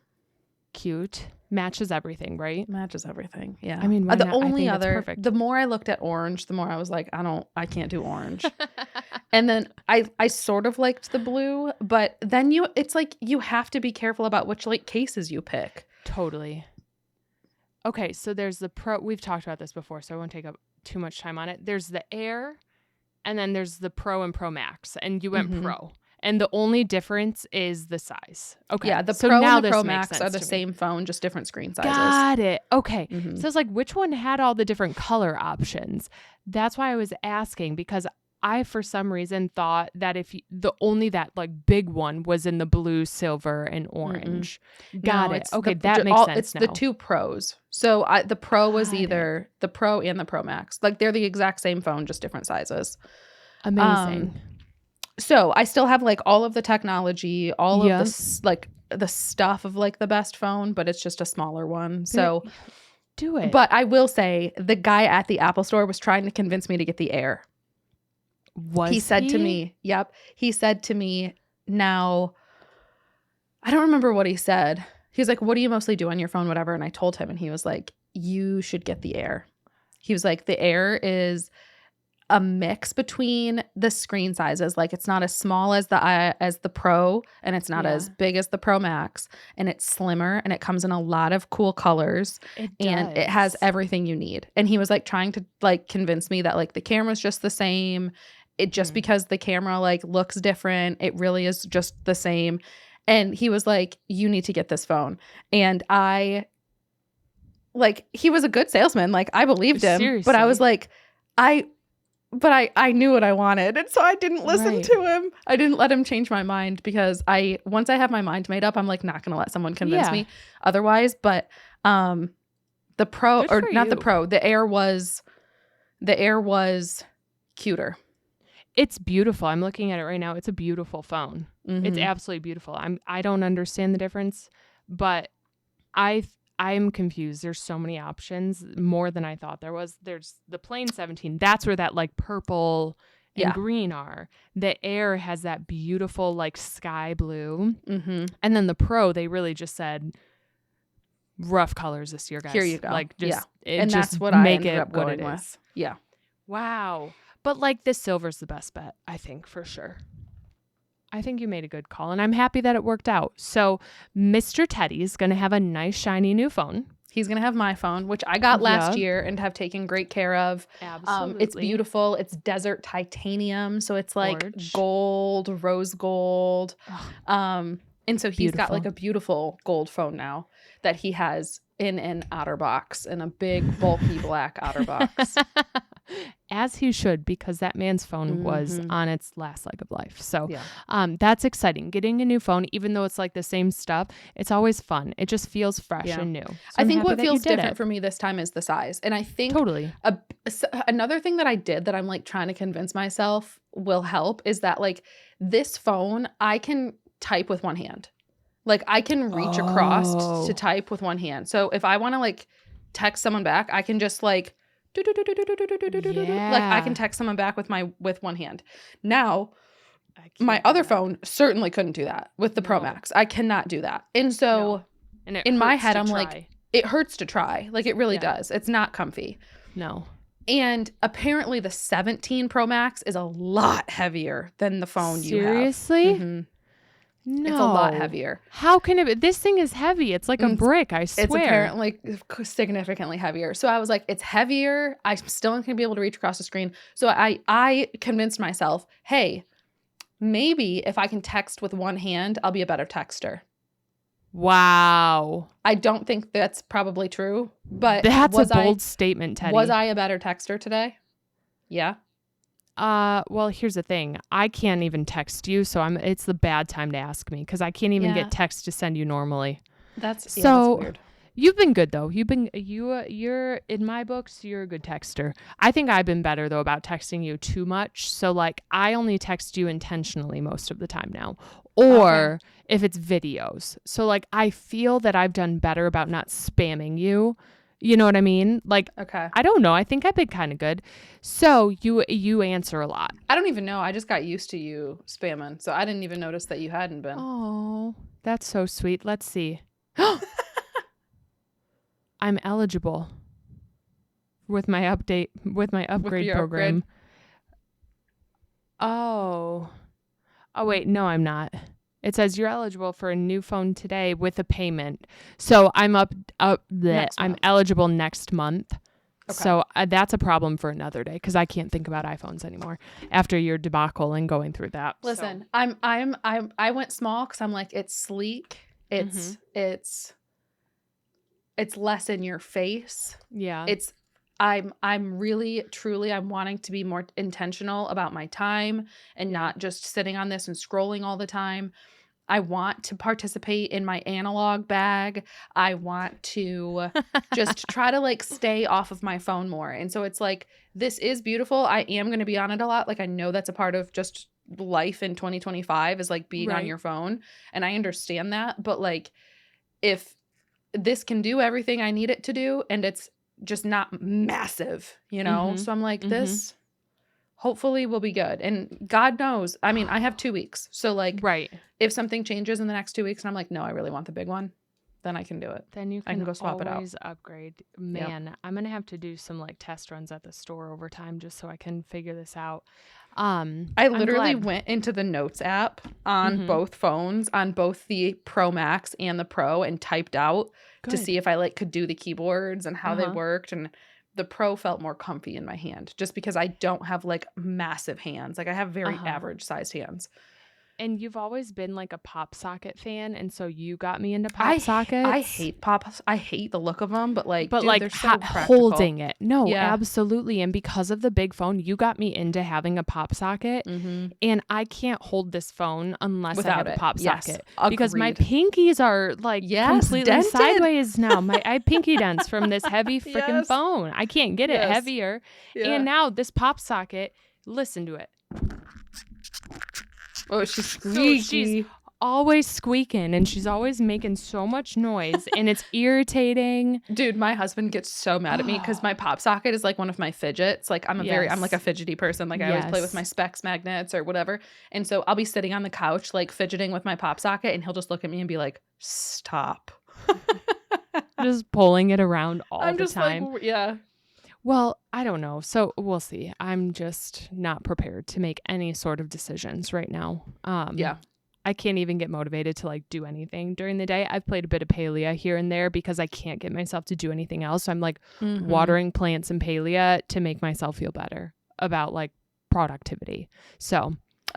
Cute. Matches everything, right? Matches everything. Yeah. I mean, the only other, the more I looked at orange, the more I was like, I can't do orange. And then I sort of liked the blue, but then it's like, you have to be careful about which like cases you pick. Totally. Okay. So there's the Pro. We've talked about this before, so I won't take up too much time on it. There's the Air, and then there's the Pro and Pro Max, and you went Pro. And the only difference is the size. Okay. Yeah, the Pro and the Pro Max are the same phone, just different screen sizes. Got it. Okay. So it's like, which one had all the different color options? That's why I was asking, because I, for some reason, thought that only that like big one was in the blue, silver, and orange. Got it. Okay, that makes sense. It's the two Pros. So the Pro was either the Pro and the Pro Max. Like they're the exact same phone, just different sizes. Amazing. So I still have like all of the technology, all of this like the stuff of like the best phone, but it's just a smaller one. So do it. But I will say the guy at the Apple store was trying to convince me to get the Air. He said to me, he said to me, now, I don't remember what he said. He was like, what do you mostly do on your phone, whatever? And I told him, and he was like, you should get the Air. He was like, the Air is a mix between the screen sizes. Like it's not as small as the Pro, and it's not as big as the Pro Max, and it's slimmer, and it comes in a lot of cool colors, and it has everything you need. And he was like trying to like convince me that like the camera's just the same. It just because the camera like looks different, it really is just the same. And he was like, you need to get this phone. And he was a good salesman. Like I believed him. Seriously? But I was like, I knew what I wanted. And so I didn't listen to him. I didn't let him change my mind, because once I have my mind made up, I'm like not going to let someone convince me otherwise. But the Pro, or not the Pro, the Air was cuter. It's beautiful. I'm looking at it right now. It's a beautiful phone. It's absolutely beautiful. I don't understand the difference, but I'm confused. There's so many options, more than I thought there was. There's the plain 17. That's where that like purple and green are. The Air has that beautiful like sky blue. And then the Pro, they really just said rough colors this year, guys. Here you go. Like just and that's what I ended up going with. Yeah. Wow. But like the silver's the best bet, I think, for sure. I think you made a good call, and I'm happy that it worked out. So Mr. Teddy's going to have a nice, shiny new phone. He's going to have my phone, which I got last year and have taken great care of. Absolutely. It's beautiful. It's desert titanium, so it's like gold, rose gold. And so he's got like a beautiful gold phone now that he has in an OtterBox, in a big, bulky black OtterBox. As he should, because that man's phone was on its last leg of life. So that's exciting. Getting a new phone, even though it's like the same stuff, it's always fun. It just feels fresh and new. So I think what feels different for me this time is the size. And I think another thing that I did that I'm like trying to convince myself will help is that like this phone, I can type with one hand. Like I can reach across to type with one hand. So if I want to like text someone back, I can just like like I can text someone back with one hand. Now, my other phone certainly couldn't do that with the Pro Max. I cannot do that. And so in my head, I'm like, it hurts to try. Like it really does. It's not comfy. No. And apparently the 17 Pro Max is a lot heavier than the phone you have. Seriously? No. It's a lot heavier. How can it be? This thing is heavy. It's like a brick, I swear. It's apparently significantly heavier. So I was like, it's heavier. I'm still not going to be able to reach across the screen. So I convinced myself, hey, maybe if I can text with one hand, I'll be a better texter. Wow. I don't think that's probably true, but that's a bold statement, Teddy. Was I a better texter today? Yeah. Well, here's the thing. I can't even text you, so it's the bad time to ask me because I can't even get text to send you normally. That's so weird. You've been good though. You're in my books, you're a good texter. I think I've been better though about texting you too much. So like I only text you intentionally most of the time now. Or if it's videos. So like I feel that I've done better about not spamming you. You know what I mean? Like I don't know. I think I've been kind of good. So you answer a lot. I don't even know. I just got used to you spamming. So I didn't even notice that you hadn't been. Oh, that's so sweet. Let's see. I'm eligible with my upgrade program. Oh, wait, no, I'm not. It says you're eligible for a new phone today with a payment. So I'm I'm eligible next month. Okay. So that's a problem for another day because I can't think about iPhones anymore after your debacle and going through that. Listen, so. I went small because I'm like, it's sleek. It's less in your face. Yeah. I'm really, truly, I'm wanting to be more intentional about my time and not just sitting on this and scrolling all the time. I want to participate in my analog bag. I want to just try to like stay off of my phone more. And so it's like, this is beautiful. I am going to be on it a lot. Like I know that's a part of just life in 2025 is like being on your phone. And I understand that. But like, if this can do everything I need it to do and it's just not massive, you know? So I'm like, this hopefully will be good. And God knows, I mean, I have 2 weeks. So like, if something changes in the next 2 weeks and I'm like, no, I really want the big one, then I can do it. Then I can go swap it out. Always upgrade. Man, yep. I'm going to have to do some like test runs at the store over time just so I can figure this out. I literally went into the Notes app on both phones, on both the Pro Max and the Pro, and typed out to see if I like could do the keyboards and how they worked. And the Pro felt more comfy in my hand just because I don't have like massive hands. Like I have very average sized hands. And you've always been like a pop socket fan, and so you got me into pop sockets. I hate pops. I hate the look of them, but dude, like they're so holding it. No, absolutely. And because of the big phone, you got me into having a pop socket. And I can't hold this phone unless I have a pop socket because my pinkies are like completely dented. Sideways now. I have pinky dents from this heavy freaking phone. I can't get it heavier. And now this pop socket. Listen to it. Oh, she's squeaky. So she's always squeaking and she's always making so much noise and it's irritating. Dude, my husband gets so mad at me because my pop socket is like one of my fidgets. Like I'm like a fidgety person. Like I always play with my specs magnets or whatever. And so I'll be sitting on the couch like fidgeting with my pop socket and he'll just look at me and be like, stop. Just pulling it around all the time. Like, Well, I don't know. So we'll see. I'm just not prepared to make any sort of decisions right now. I can't even get motivated to like do anything during the day. I've played a bit of Palea here and there because I can't get myself to do anything else. So I'm like watering plants and Palea to make myself feel better about like productivity. So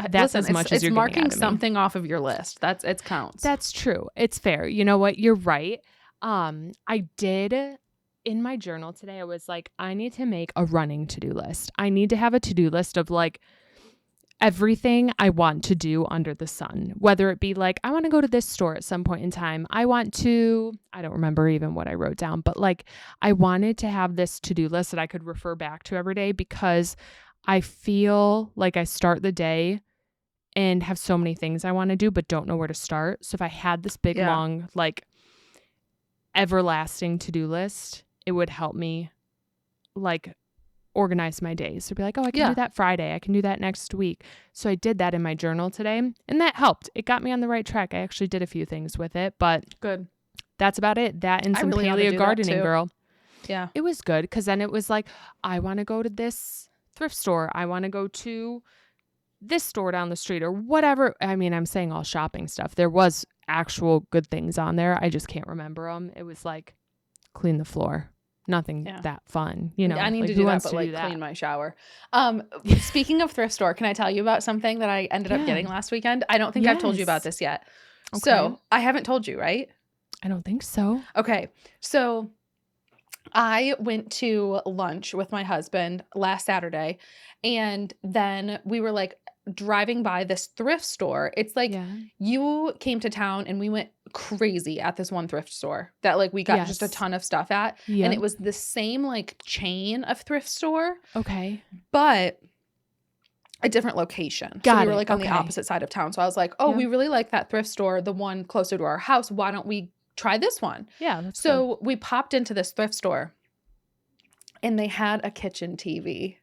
that's as much as you're getting out of me. It's marking something off of your list. It counts. That's true. It's fair. You know what? You're right. I did. In my journal today, I was like, I need to make a running to-do list. I need to have a to-do list of like everything I want to do under the sun, whether it be like, I want to go to this store at some point in time. I don't remember even what I wrote down, but like I wanted to have this to-do list that I could refer back to every day because I feel like I start the day and have so many things I want to do, but don't know where to start. So if I had this big, long, like everlasting to-do list, it would help me like organize my days. So be like, oh, I can do that Friday. I can do that next week. So I did that in my journal today and that helped. It got me on the right track. I actually did a few things with it, but good. That's about it. That and some Palea gardening, girl. Yeah. It was good because then it was like, I want to go to this thrift store. I want to go to this store down the street or whatever. I mean, I'm saying all shopping stuff. There was actual good things on there. I just can't remember them. It was like clean the floor. Nothing that fun, you know. I need like, to do that, but like clean my shower. Speaking of thrift store, can I tell you about something that I ended up getting last weekend? I don't think I've told you about this yet. Okay. So I haven't told you, right? I don't think so. Okay. So I went to lunch with my husband last Saturday, and then we were like driving by this thrift store. It's like you came to town and we went crazy at this one thrift store that like we got just a ton of stuff at. Yep. And it was the same like chain of thrift store. Okay. But a different location. So we were like on the opposite side of town. So I was like, oh, we really like that thrift store, the one closer to our house. Why don't we try this one? Yeah. So we popped into this thrift store and they had a kitchen TV.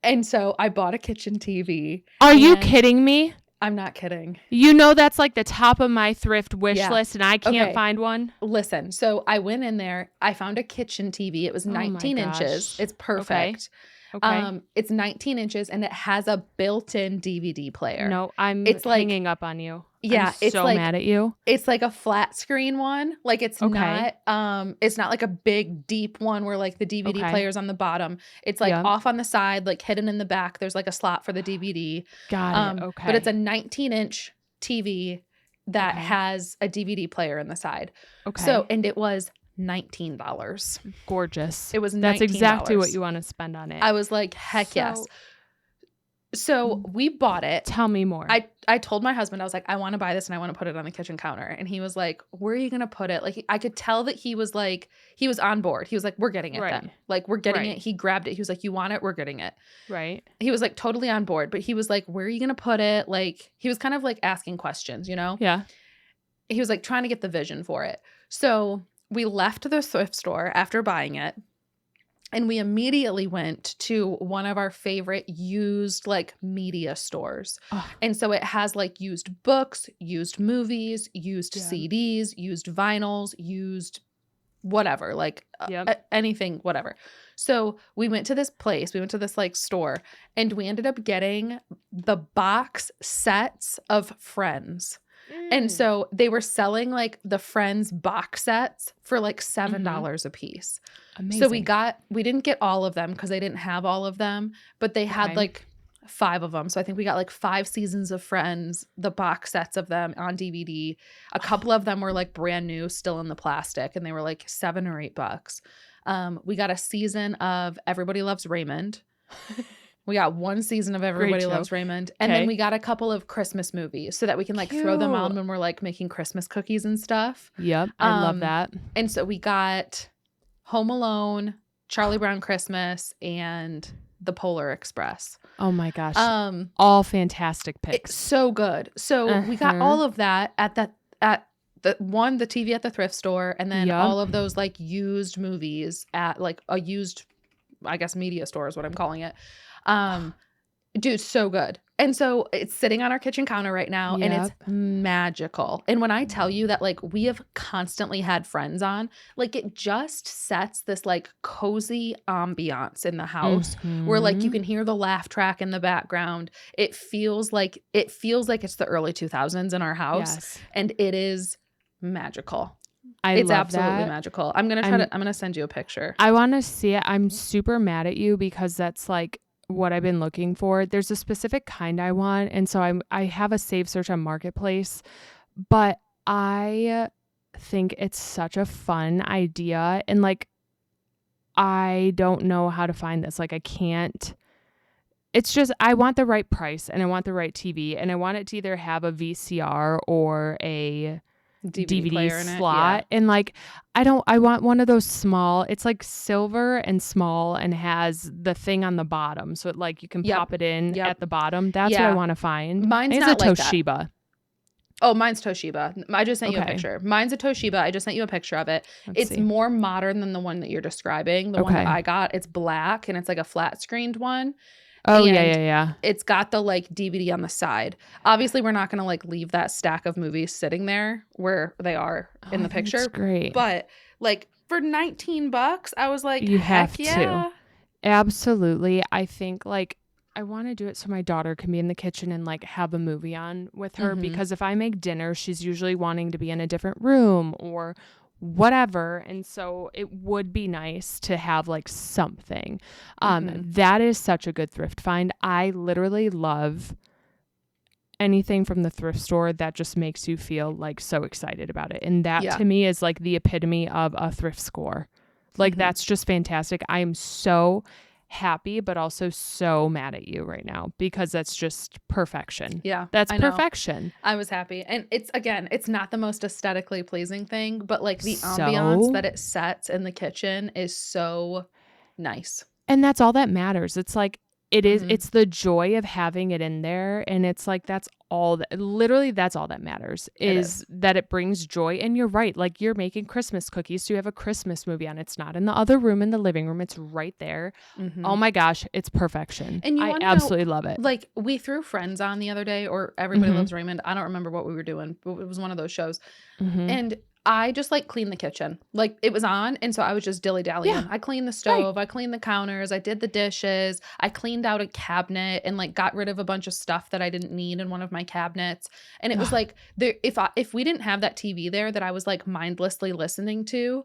And so I bought a kitchen TV. Are you kidding me? I'm not kidding. You know that's like the top of my thrift wish list and I can't find one? Listen, so I went in there. I found a kitchen TV. It was 19 inches. It's perfect. Okay. It's 19 inches and it has a built-in DVD player. No, it's hanging up on you. Yeah, I'm so mad at you. It's like a flat screen one. Like it's not like a big deep one where like the DVD player's on the bottom. It's like off on the side, like hidden in the back. There's like a slot for the DVD. Got it. Okay. But it's a 19-inch TV that has a DVD player in the side. Okay. So, and it was $19. Gorgeous. It was $19. That's exactly what you want to spend on it. I was like, heck yes. So we bought it. Tell me more. I told my husband, I was like, I want to buy this and I want to put it on the kitchen counter. And he was like, where are you going to put it? Like, I could tell that he was on board. He was like, we're getting it then. Like, we're getting it. He grabbed it. He was like, you want it? We're getting it. Right. He was like totally on board. But he was like, where are you going to put it? Like, he was kind of like asking questions, you know? Yeah. He was like trying to get the vision for it. So we left the thrift store after buying it. And we immediately went to one of our favorite used like media stores. Oh. And so it has like used books, used movies, used CDs, used vinyls, used whatever, like anything, whatever. So we went to this place, we went to this like store and we ended up getting the box sets of Friends. And so they were selling like the Friends box sets for like $7 a piece. Amazing. So we didn't get all of them because they didn't have all of them, but they had like 5 of them. So I think we got like 5 seasons of Friends, the box sets of them on DVD. A couple of them were like brand new, still in the plastic, and they were like $7 or $8. We got a season of Everybody Loves Raymond. We got 1 season of Everybody Loves Raymond. And then we got a couple of Christmas movies so that we can like throw them on when we're like making Christmas cookies and stuff. Yep. I love that. And so we got Home Alone, Charlie Brown Christmas, and The Polar Express. Oh my gosh. All fantastic picks. So good. So we got all of that at the TV at the thrift store, and then all of those like used movies at like a used, I guess, media store is what I'm calling it. Dude, so good. And so it's sitting on our kitchen counter right now and it's magical. And when I tell you that like we have constantly had Friends on, like it just sets this like cozy ambiance in the house where like you can hear the laugh track in the background. It feels like it's the early 2000s in our house and it is magical. It's absolutely magical. I'm gonna send you a picture. I want to see it. I'm super mad at you because that's like what I've been looking for. There's a specific kind I want, and so I have a save search on Marketplace, but I think it's such a fun idea, and like I don't know how to find this. Like I can't. It's just I want the right price, and I want the right TV, and I want it to either have a VCR or a DVD slot. And like I want one of those small, it's like silver and small and has the thing on the bottom so it like you can pop it in at the bottom. That's what I want to find. Mine's not like Toshiba. That. Oh, mine's Toshiba. I just sent you a picture. Mine's a Toshiba. I just sent you a picture of it. It's more modern than the one that you're describing. The one that I got, it's black and it's like a flat screened one. Oh, yeah. It's got the like DVD on the side. Obviously, we're not going to like leave that stack of movies sitting there where they are in the picture. That's great. But like for $19, I was like, you have to. Absolutely. I think like I want to do it so my daughter can be in the kitchen and like have a movie on with her because if I make dinner, she's usually wanting to be in a different room or whatever, and so it would be nice to have like something. That is such a good thrift find. I literally love anything from the thrift store that just makes you feel like so excited about it, and that to me is like the epitome of a thrift score. Like that's just fantastic. I am so happy, but also so mad at you right now because that's just perfection. Yeah. That's perfection. I was happy. And it's not the most aesthetically pleasing thing, but like the ambiance that it sets in the kitchen is so nice. And that's all that matters. It's like, it's the joy of having it in there. And it's like, that's all that matters is that it brings joy. And you're right. Like you're making Christmas cookies. So you have a Christmas movie on. It's not in the other room in the living room. It's right there. Oh my gosh. It's perfection. And I absolutely love it. Like we threw Friends on the other day, or Everybody Loves Raymond. I don't remember what we were doing, but it was one of those shows. And I just like cleaned the kitchen. Like it was on. And so I was just dilly-dallying. Yeah. I cleaned the stove. I cleaned the counters. I did the dishes. I cleaned out a cabinet and like got rid of a bunch of stuff that I didn't need in one of my cabinets. And it was like, if we didn't have that TV there that I was like mindlessly listening to,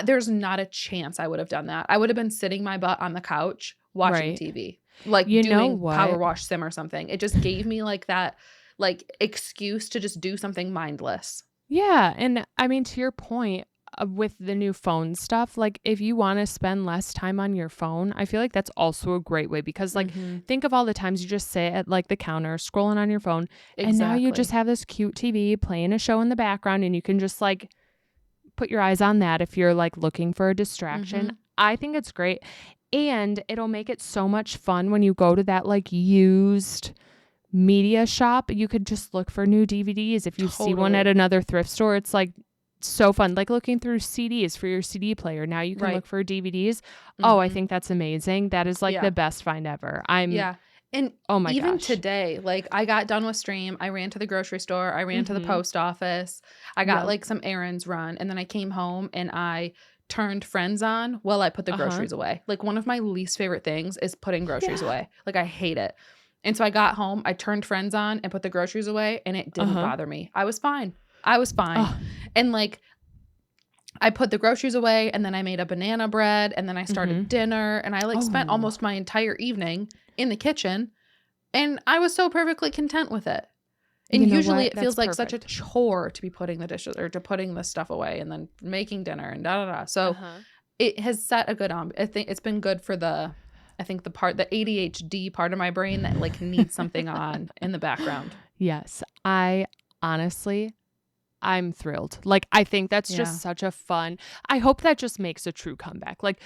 there's not a chance I would have done that. I would have been sitting my butt on the couch watching TV. Like doing Power Wash Sim or something. It just gave me like that like excuse to just do something mindless. Yeah. And I mean, to your point with the new phone stuff, like if you want to spend less time on your phone, I feel like that's also a great way because like think of all the times you just sit at like the counter scrolling on your phone and now you just have this cute TV playing a show in the background and you can just like put your eyes on that if you're like looking for a distraction. I think it's great. And it'll make it so much fun when you go to that like used media shop. You could just look for new DVDs. If you see one at another thrift store, it's like so fun. Like looking through CDs for your CD player. Now you can look for DVDs. Oh, I think that's amazing. That is like the best find ever. And oh my even gosh. Today, like I got done with stream. I ran to the grocery store. I ran to the post office. I got like some errands run. And then I came home and I turned Friends on while I put the groceries away. Like one of my least favorite things is putting groceries away. Like I hate it. And so I got home, I turned Friends on and put the groceries away and it didn't bother me. I was fine. And like I put the groceries away and then I made a banana bread and then I started dinner and I like spent almost my entire evening in the kitchen and I was so perfectly content with it. And usually it feels like such a chore to be putting the dishes or to putting the stuff away and then making dinner and da-da-da. So it has set a good I think it's been good for the ADHD part of my brain that like needs something on in the background. Yes. I'm thrilled. Like, I think that's just such a fun, I hope that just makes a true comeback. Like,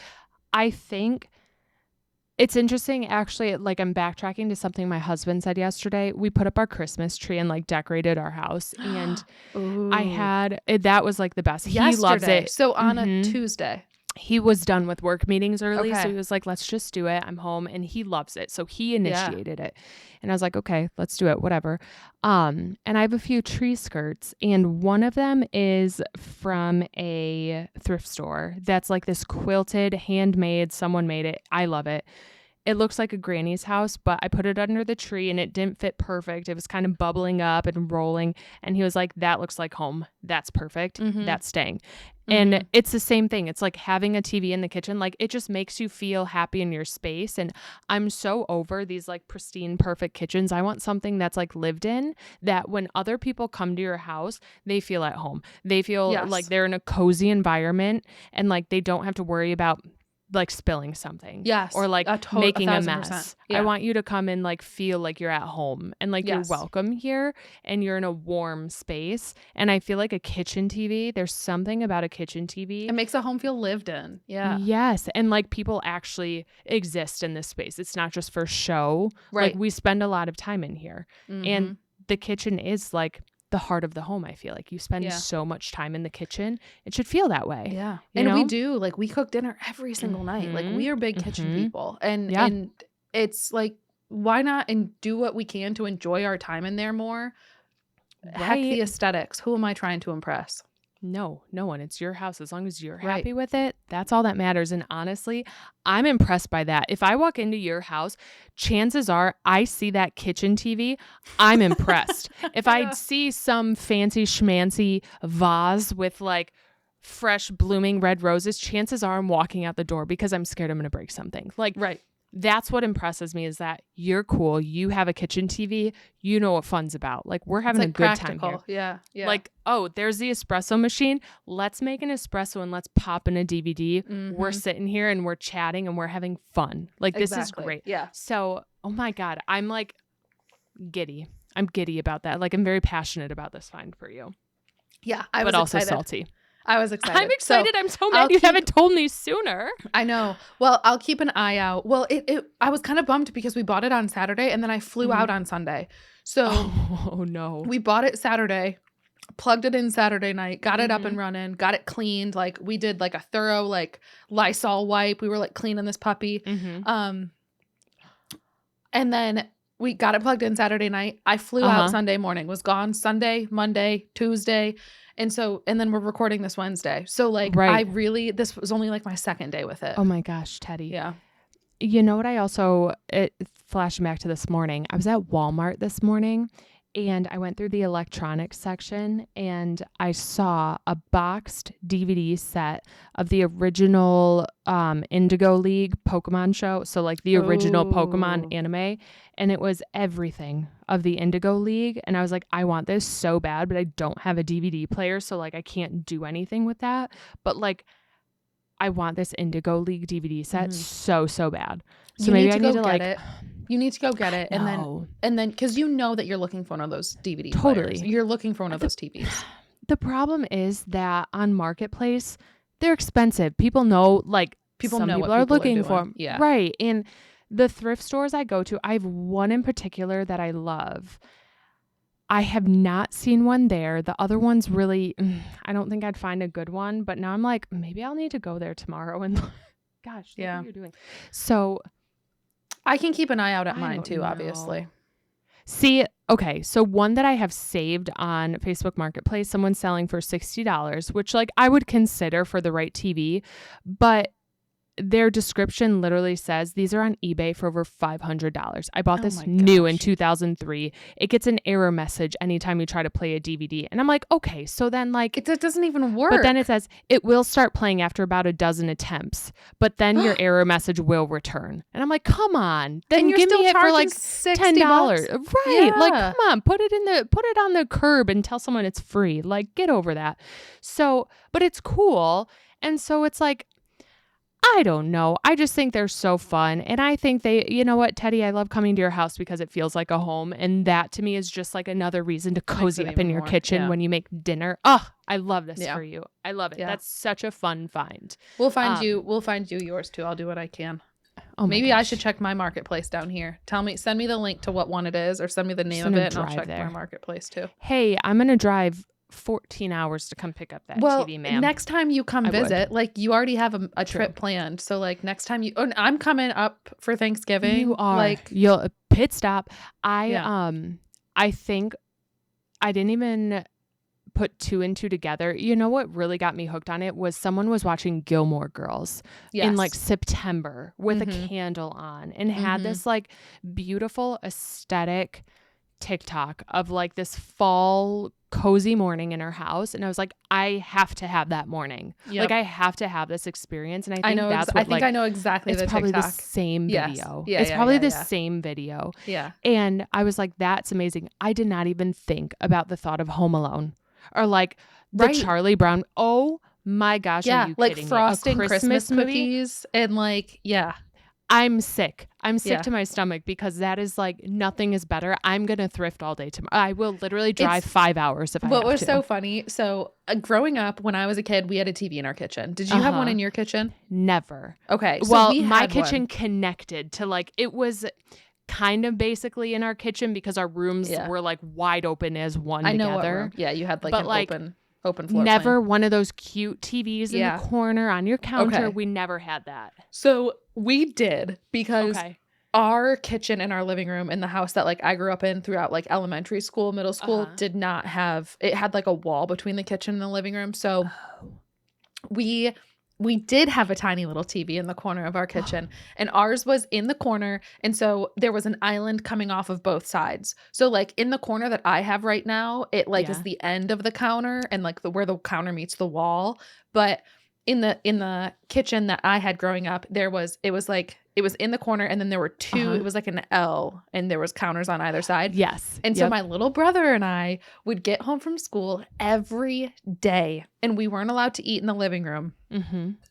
I think it's interesting actually, like I'm backtracking to something my husband said yesterday. We put up our Christmas tree and like decorated our house and that was like the best. Yesterday. He loves it. So on a Tuesday. He was done with work meetings early. So he was like, let's just do it. I'm home. And he loves it. So he initiated it. And I was like, okay, let's do it. Whatever. And I have a few tree skirts. And one of them is from a thrift store. That's like this quilted, handmade. Someone made it. I love it. It looks like a granny's house, but I put it under the tree and it didn't fit perfect. It was kind of bubbling up and rolling. And he was like, that looks like home. That's perfect. That's staying. And it's the same thing. It's like having a TV in the kitchen. Like it just makes you feel happy in your space. And I'm so over these like pristine, perfect kitchens. I want something that's like lived in, that when other people come to your house, they feel at home. They feel like they're in a cozy environment and like they don't have to worry about like spilling something or like making a mess. I want you to come and like feel like you're at home and like you're welcome here and you're in a warm space. And I feel like a kitchen TV, there's something about a kitchen TV. It makes a home feel lived in. Yeah. Yes. And like people actually exist in this space. It's not just for show. Like we spend a lot of time in here and the kitchen is like the heart of the home. I feel like you spend so much time in the kitchen. It should feel that way. Yeah. And we do, like we cook dinner every single night. Like we are big kitchen people. And it's like, why not and do what we can to enjoy our time in there more? Heck the aesthetics. Who am I trying to impress? No one. It's your house. As long as you're happy with it, that's all that matters. And honestly, I'm impressed by that. If I walk into your house, chances are I see that kitchen TV, I'm impressed. If I see some fancy schmancy vase with like fresh blooming red roses, chances are I'm walking out the door because I'm scared I'm going to break something. Like, that's what impresses me, is that you're cool. You have a kitchen TV. You know what fun's about. Like, we're having a good practical time here. Yeah. Like, oh, there's the espresso machine. Let's make an espresso and let's pop in a DVD. We're sitting here and we're chatting and we're having fun. Like, this is great. Yeah. So, oh my God, I'm like giddy. I'm giddy about that. Like, I'm very passionate about this find for you. Yeah. But also salty. I was excited. I'm excited. I'm so mad you haven't told me sooner. I know. Well, I'll keep an eye out. Well, I was kind of bummed because we bought it on Saturday and then I flew out on Sunday. So oh no. We bought it Saturday, plugged it in Saturday night, got it up and running, got it cleaned. Like, we did like a thorough like Lysol wipe. We were like cleaning this puppy. And then we got it plugged in Saturday night. I flew out Sunday morning, was gone Sunday, Monday, Tuesday. And then we're recording this Wednesday. So like, this was only like my second day with it. Oh my gosh, Teddy. Yeah. You know what? It flashing back to this morning. I was at Walmart this morning and I went through the electronics section and I saw a boxed DVD set of the original Indigo League Pokemon show. So like the original Pokemon anime. And it was everything of the Indigo League. And I was like, I want this so bad, but I don't have a DVD player. So like, I can't do anything with that. But like, I want this Indigo League DVD set so bad. So maybe I need to like it. You need to go get it. And then because you know that you're looking for one of those DVD players. You're looking for one of those TVs. The problem is that on Marketplace, they're expensive. People know, like, some people are looking for them. Yeah. Right. And the thrift stores I go to, I have one in particular that I love. I have not seen one there. The other one's really, I don't think I'd find a good one. But now I'm like, maybe I'll need to go there tomorrow. And gosh, what are you doing? So I can keep an eye out at mine too, obviously. See, okay, so one that I have saved on Facebook Marketplace, someone's selling for $60, which like I would consider for the right TV, but their description literally says these are on eBay for over $500. I bought this new in 2003. It gets an error message anytime you try to play a DVD. And I'm like, okay, so then like... It doesn't even work. But then it says it will start playing after about a dozen attempts, but then your error message will return. And I'm like, come on. Then give me it for like $10. Right. Yeah. Like, come on, put it on the curb and tell someone it's free. Like, get over that. So, but it's cool. And so it's like, I don't know. I just think they're so fun. And I think you know what, Teddy, I love coming to your house because it feels like a home. And that to me is just like another reason to cozy up in your kitchen when you make dinner. Oh, I love this for you. I love it. Yeah. That's such a fun find. We'll find you yours too. I'll do what I can. Oh, maybe I should check my marketplace down here. Send me the link to what one it is or send me the name of it and I'll check my marketplace too. Hey, I'm going to drive 14 hours to come pick up that TV, ma'am. Next time you come visit, like you already have a trip planned. So like next time I'm coming up for Thanksgiving. You are. Like you'll pit stop. I think I didn't even put two and two together. You know what really got me hooked on it was someone was watching Gilmore Girls in like September with a candle on and had this like beautiful aesthetic TikTok of like this fall cozy morning in her house, and I was like, I have to have that morning. Like I have to have this experience, and I think I know exactly. It's probably TikTok. the same video. It's probably the same video. Yeah, and I was like, that's amazing. I did not even think about the thought of Home Alone or like the Charlie Brown. Oh my gosh, are you like kidding frosting me? Christmas cookies and like I'm sick. I'm sick to my stomach because that is like nothing is better. I'm going to thrift all day tomorrow. I will literally drive 5 hours if I have to. What was so funny? So growing up when I was a kid, we had a TV in our kitchen. Did you have one in your kitchen? Never. Okay. So well, my kitchen connected to like, it was kind of basically in our kitchen because our rooms were like wide open as one together. What room. Yeah, you had like open floor never plan. One of those cute TVs in the corner on your counter. We never had that. So we did because our kitchen and our living room in the house that like I grew up in throughout like elementary school, middle school did not have, it had like a wall between the kitchen and the living room. So we did have a tiny little TV in the corner of our kitchen and ours was in the corner. And so there was an island coming off of both sides. So like in the corner that I have right now, it like is the end of the counter and like where the counter meets the wall. But in the kitchen that I had growing up, it was like it was in the corner, and then there were two, it was like an L, and there was counters on either side. Yes. And so my little brother and I would get home from school every day, and we weren't allowed to eat in the living room.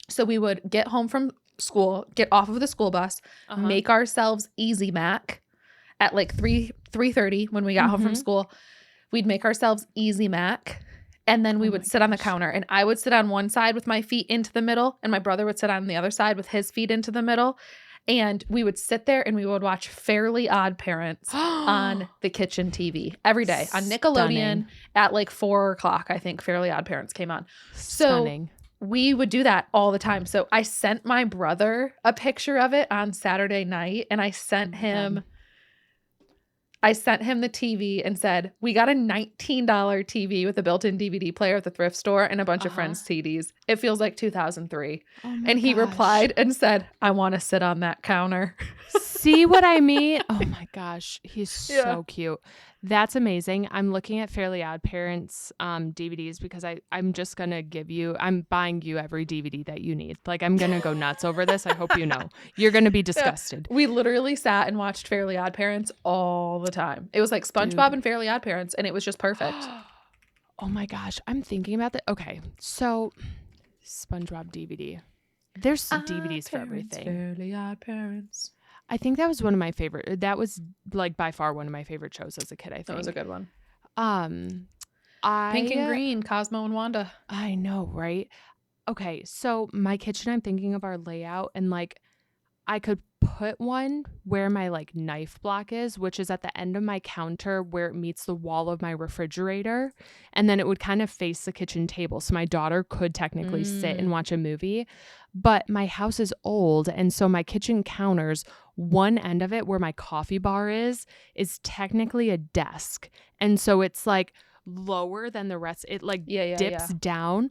So we would get home from school, get off of the school bus, make ourselves Easy Mac at like 3:30 when we got home from school. We'd make ourselves Easy Mac. And then we would sit on the counter, and I would sit on one side with my feet into the middle, and my brother would sit on the other side with his feet into the middle. And we would sit there and we would watch Fairly Odd Parents on the kitchen TV every day on Nickelodeon at like 4:00. I think Fairly Odd Parents came on. Stunning. So we would do that all the time. So I sent my brother a picture of it on Saturday night, and I sent him the TV and said, we got a $19 TV with a built-in DVD player at the thrift store and a bunch of friends' CDs. It feels like 2003. And he replied and said, I want to sit on that counter. See what I mean? Oh my gosh. He's so cute. That's amazing. I'm looking at Fairly Odd Parents DVDs because I'm just going to I'm buying you every DVD that you need. Like, I'm going to go nuts over this. I hope you know. You're going to be disgusted. We literally sat and watched Fairly Odd Parents all the time. It was like SpongeBob and Fairly Odd Parents, and it was just perfect. Oh my gosh. I'm thinking about that. Okay. So, SpongeBob DVD. There's DVDs for everything. Fairly Odd Parents. I think that was one of my favorite. That was like by far one of my favorite shows as a kid. I think that was a good one. Pink and Green, Cosmo and Wanda. I know, right? Okay, so my kitchen. I'm thinking of our layout, and like, I could put one where my like knife block is, which is at the end of my counter where it meets the wall of my refrigerator, and then it would kind of face the kitchen table, so my daughter could technically sit and watch a movie. But my house is old, and so my kitchen counters, one end of it where my coffee bar is technically a desk. And so it's like lower than the rest. It like dips down,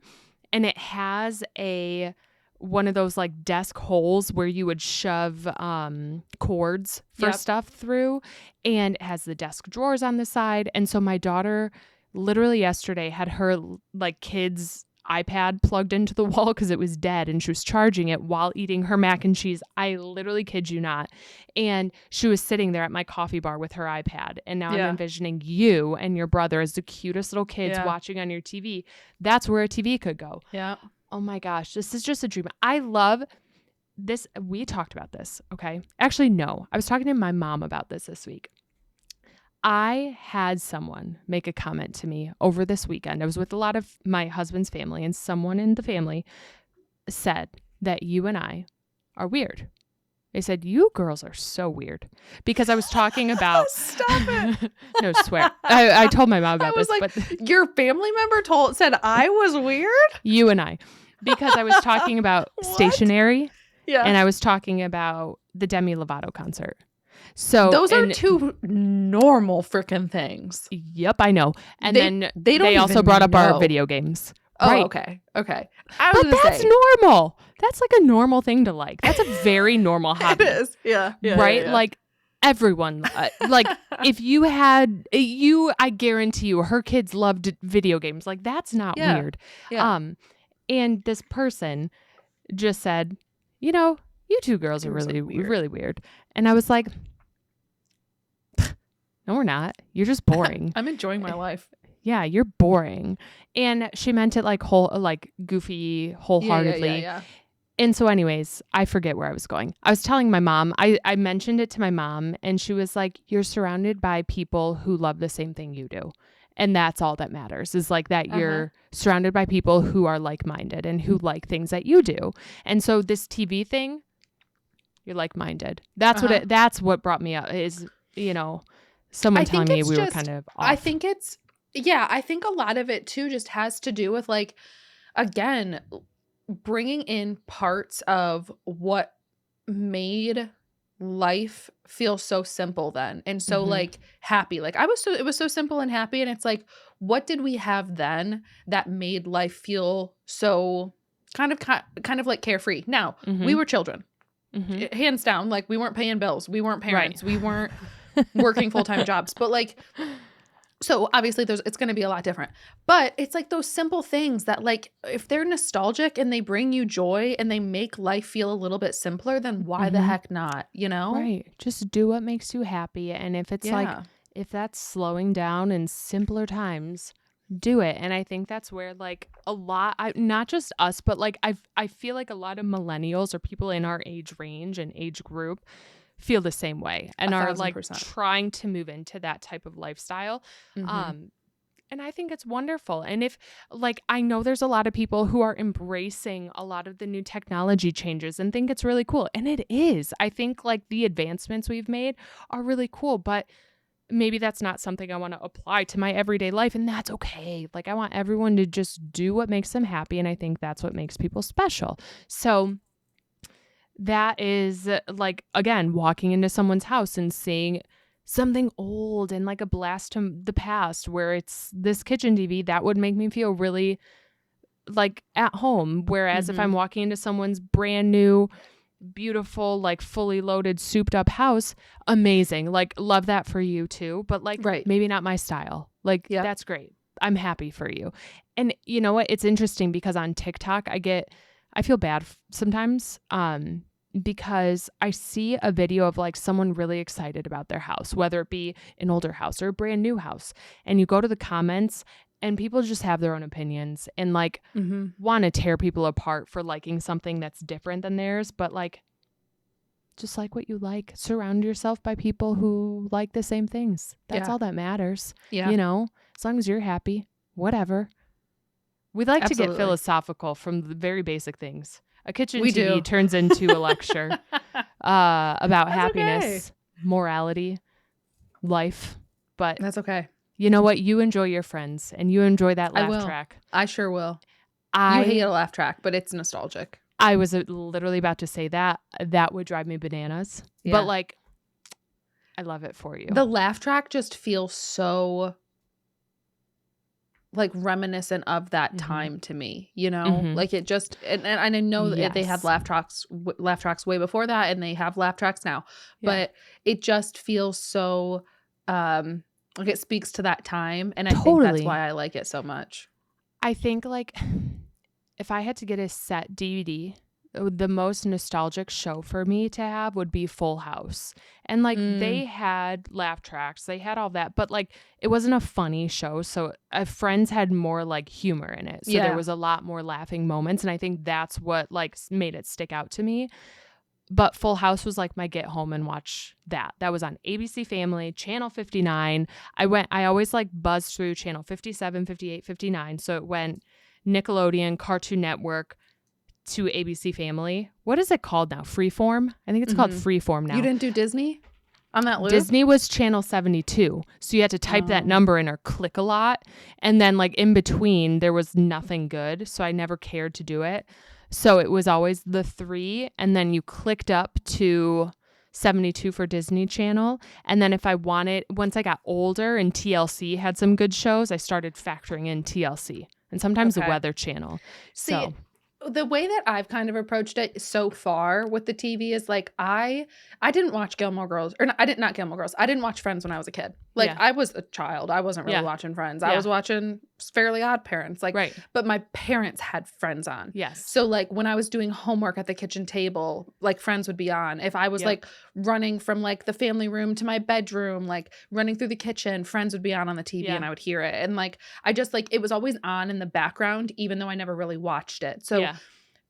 and it has one of those like desk holes where you would shove cords for stuff through, and it has the desk drawers on the side. And so my daughter literally yesterday had her like kids' iPad plugged into the wall because it was dead, and she was charging it while eating her mac and cheese. I literally kid you not. And she was sitting there at my coffee bar with her iPad. And now I'm envisioning you and your brother as the cutest little kids watching on your TV. That's where a TV could go. Yeah. Oh my gosh, this is just a dream. I love this. We talked about this, okay? Actually, no. I was talking to my mom about this week. I had someone make a comment to me over this weekend. I was with a lot of my husband's family, and someone in the family said that you and I are weird. They said, you girls are so weird. Because I was talking about... Stop it. No, swear. I told my mom about this. Like, but your family member said I was weird? You and I. Because I was talking about stationery. Yeah. And I was talking about the Demi Lovato concert. So those are two normal freaking things. Yep, I know. And they also brought up our video games. Oh, right. Okay. But that's normal. That's like a normal thing to like. That's a very normal hobby. It is. Yeah. Right? Yeah. Like everyone, like if you had I guarantee you her kids loved video games. Like that's not weird. Yeah. And this person just said, you two girls are really weird. Really weird. And I was like, no, we're not. You're just boring. I'm enjoying my life. Yeah, you're boring. And she meant it like goofy, wholeheartedly. Yeah. And so anyways, I forget where I was going. I was telling my mom, I mentioned it to my mom, and she was like, you're surrounded by people who love the same thing you do. And that's all that matters, is like that you're surrounded by people who are like-minded and who like things that you do. And so this TV thing, you're like-minded. That's what brought me up is, someone telling me we were kind of off. I think a lot of it too just has to do with like, again, bringing in parts of what made life feel so simple then and so like happy. Like it was so simple and happy, and it's like, what did we have then that made life feel so kind of like carefree? Now, we were children. Hands down, like we weren't paying bills, we weren't parents, we weren't working full-time jobs, but like So obviously it's going to be a lot different, but it's like those simple things that like, if they're nostalgic and they bring you joy and they make life feel a little bit simpler, then why the heck not, you know? Right. Just do what makes you happy. And if it's like, if that's slowing down in simpler times, do it. And I think that's where like a lot, not just us, but like I feel like a lot of millennials or people in our age range and age group feel the same way and are like 1,000%. trying to move into that type of lifestyle. And I think it's wonderful. And if like, I know there's a lot of people who are embracing a lot of the new technology changes and think it's really cool. And it is. I think like the advancements we've made are really cool, but maybe that's not something I want to apply to my everyday life. And that's okay. Like I want everyone to just do what makes them happy. And I think that's what makes people special. So that is like, again, walking into someone's house and seeing something old and like a blast from the past where it's this kitchen TV, that would make me feel really like at home. Whereas if I'm walking into someone's brand new, beautiful, like fully loaded, souped up house, amazing. Like love that for you too. But like maybe not my style. Like that's great. I'm happy for you. And you know what? It's interesting because on TikTok, I feel bad sometimes because I see a video of like someone really excited about their house, whether it be an older house or a brand new house. And you go to the comments and people just have their own opinions and like want to tear people apart for liking something that's different than theirs. But like, just like what you like, surround yourself by people who like the same things. That's all that matters. You know, as long as you're happy, whatever. We like to get philosophical from the very basic things. A kitchen TV turns into a lecture about happiness, morality, life. But that's okay. You know what? You enjoy your friends and you enjoy that laugh track. I sure will. You hate a laugh track, but it's nostalgic. I was literally about to say that. That would drive me bananas. Yeah. But like, I love it for you. The laugh track just feels so like reminiscent of that time to me, you know, like it just, and I know that they had laugh tracks way before that, and they have laugh tracks now, but it just feels so, like it speaks to that time. And I think that's why I like it so much. I think like if I had to get a set DVD, the most nostalgic show for me to have would be Full House. And like they had laugh tracks, they had all that, but like it wasn't a funny show. So Friends had more like humor in it. So there was a lot more laughing moments. And I think that's what like made it stick out to me. But Full House was like my get home and watch that. That was on ABC Family, Channel 59. I always like buzzed through Channel 57, 58, 59. So it went Nickelodeon, Cartoon Network, to ABC Family. What is it called now? Freeform? I think it's called Freeform now. You didn't do Disney on that loop? Disney was Channel 72. So you had to type that number in or click a lot. And then like in between, there was nothing good. So I never cared to do it. So it was always the 3. And then you clicked up to 72 for Disney Channel. And then if I wanted, once I got older and TLC had some good shows, I started factoring in TLC and sometimes the Weather Channel. So the way that I've kind of approached it so far with the TV is like I didn't watch Gilmore Girls, or not Gilmore Girls. I didn't watch Friends when I was a kid. Like I was a child. I wasn't really watching Friends. I was watching Fairly Odd Parents. Like, but my parents had Friends on. Yes. So like when I was doing homework at the kitchen table, like Friends would be on. If I was like running from like the family room to my bedroom, like running through the kitchen, Friends would be on the TV and I would hear it. And like I just like it was always on in the background, even though I never really watched it. So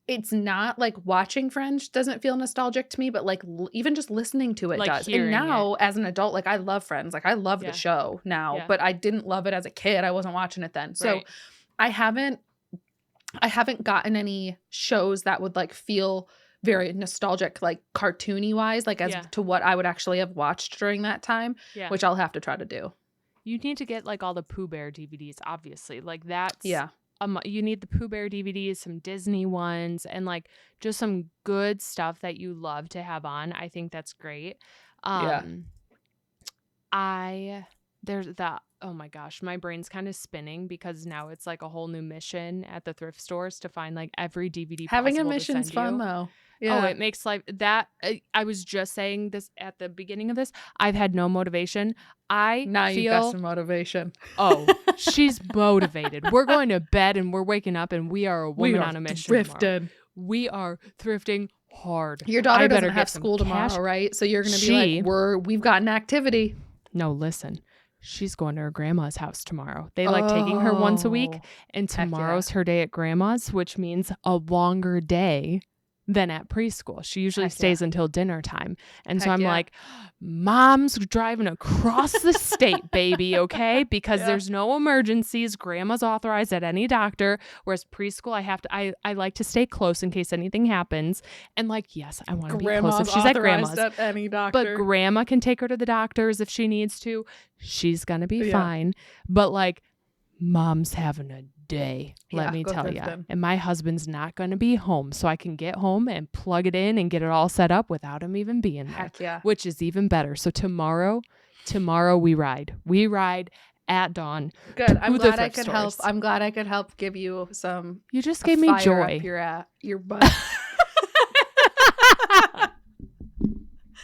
it's not like watching Friends doesn't feel nostalgic to me, but like even just listening to it like does. And now as an adult, like I love Friends. Like I love the show now, but I didn't love it as a kid. I wasn't watching it then. So I haven't gotten any shows that would like feel very nostalgic, like cartoony wise, like as to what I would actually have watched during that time, which I'll have to try to do. You need to get like all the Pooh Bear DVDs, obviously. Like that's you need the Pooh Bear DVDs, some Disney ones, and like just some good stuff that you love to have on. I think that's great. There's that. Oh my gosh, my brain's kind of spinning because now it's like a whole new mission at the thrift stores to find like every DVD. Having a mission's fun though. Yeah. Oh, it makes life that I was just saying this at the beginning of this. I've had no motivation. Now you've got some motivation. Oh, she's motivated. We're going to bed and we're waking up and we are a woman on a mission. Thrifting. We are thrifting hard. Your daughter doesn't have school tomorrow, right? So you're going to be like, we've got an activity. No, listen. She's going to her grandma's house tomorrow. They like taking her once a week, and tomorrow's her day at grandma's, which means a longer day than at preschool. She usually stays until dinner time. And so I'm like, Mom's driving across the state, baby, okay? Because there's no emergencies. Grandma's authorized at any doctor. Whereas preschool, I like to stay close in case anything happens. And like, yes, I want to be close if she's at grandma's. At any doctor. But grandma can take her to the doctors if she needs to. She's going to be fine. But like, Mom's having a day, let me tell you. And my husband's not going to be home, so I can get home and plug it in and get it all set up without him even being there. Heck yeah. Which is even better. So tomorrow we ride. We ride at dawn. Good. I'm glad I could help. I'm glad I could help give you some. You just gave me joy. Up your butt.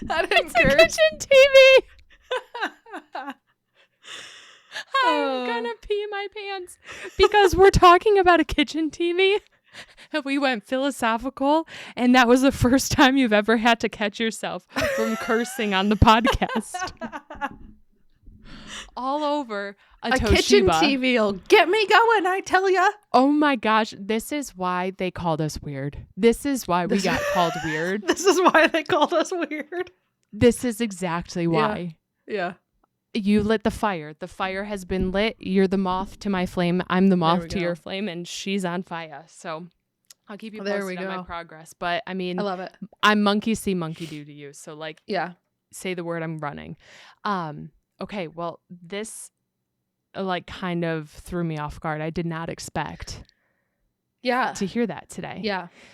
That it's a kitchen TV. I'm gonna pee my pants because we're talking about a kitchen TV and we went philosophical, and that was the first time you've ever had to catch yourself from cursing on the podcast. All over a Toshiba. Kitchen TV will get me going, I tell ya. Oh my gosh, this is why they called us weird. This is why we got called weird. This is why they called us weird. This is exactly why. Yeah. You lit the fire. The fire has been lit. You're the moth to my flame. I'm the moth to your flame, and she's on fire. So I'll keep you posted on my progress. But I mean, I love it. I'm monkey see, monkey do to you. So like, say the word, I'm running. Okay. Well, this like kind of threw me off guard. I did not expect to hear that today.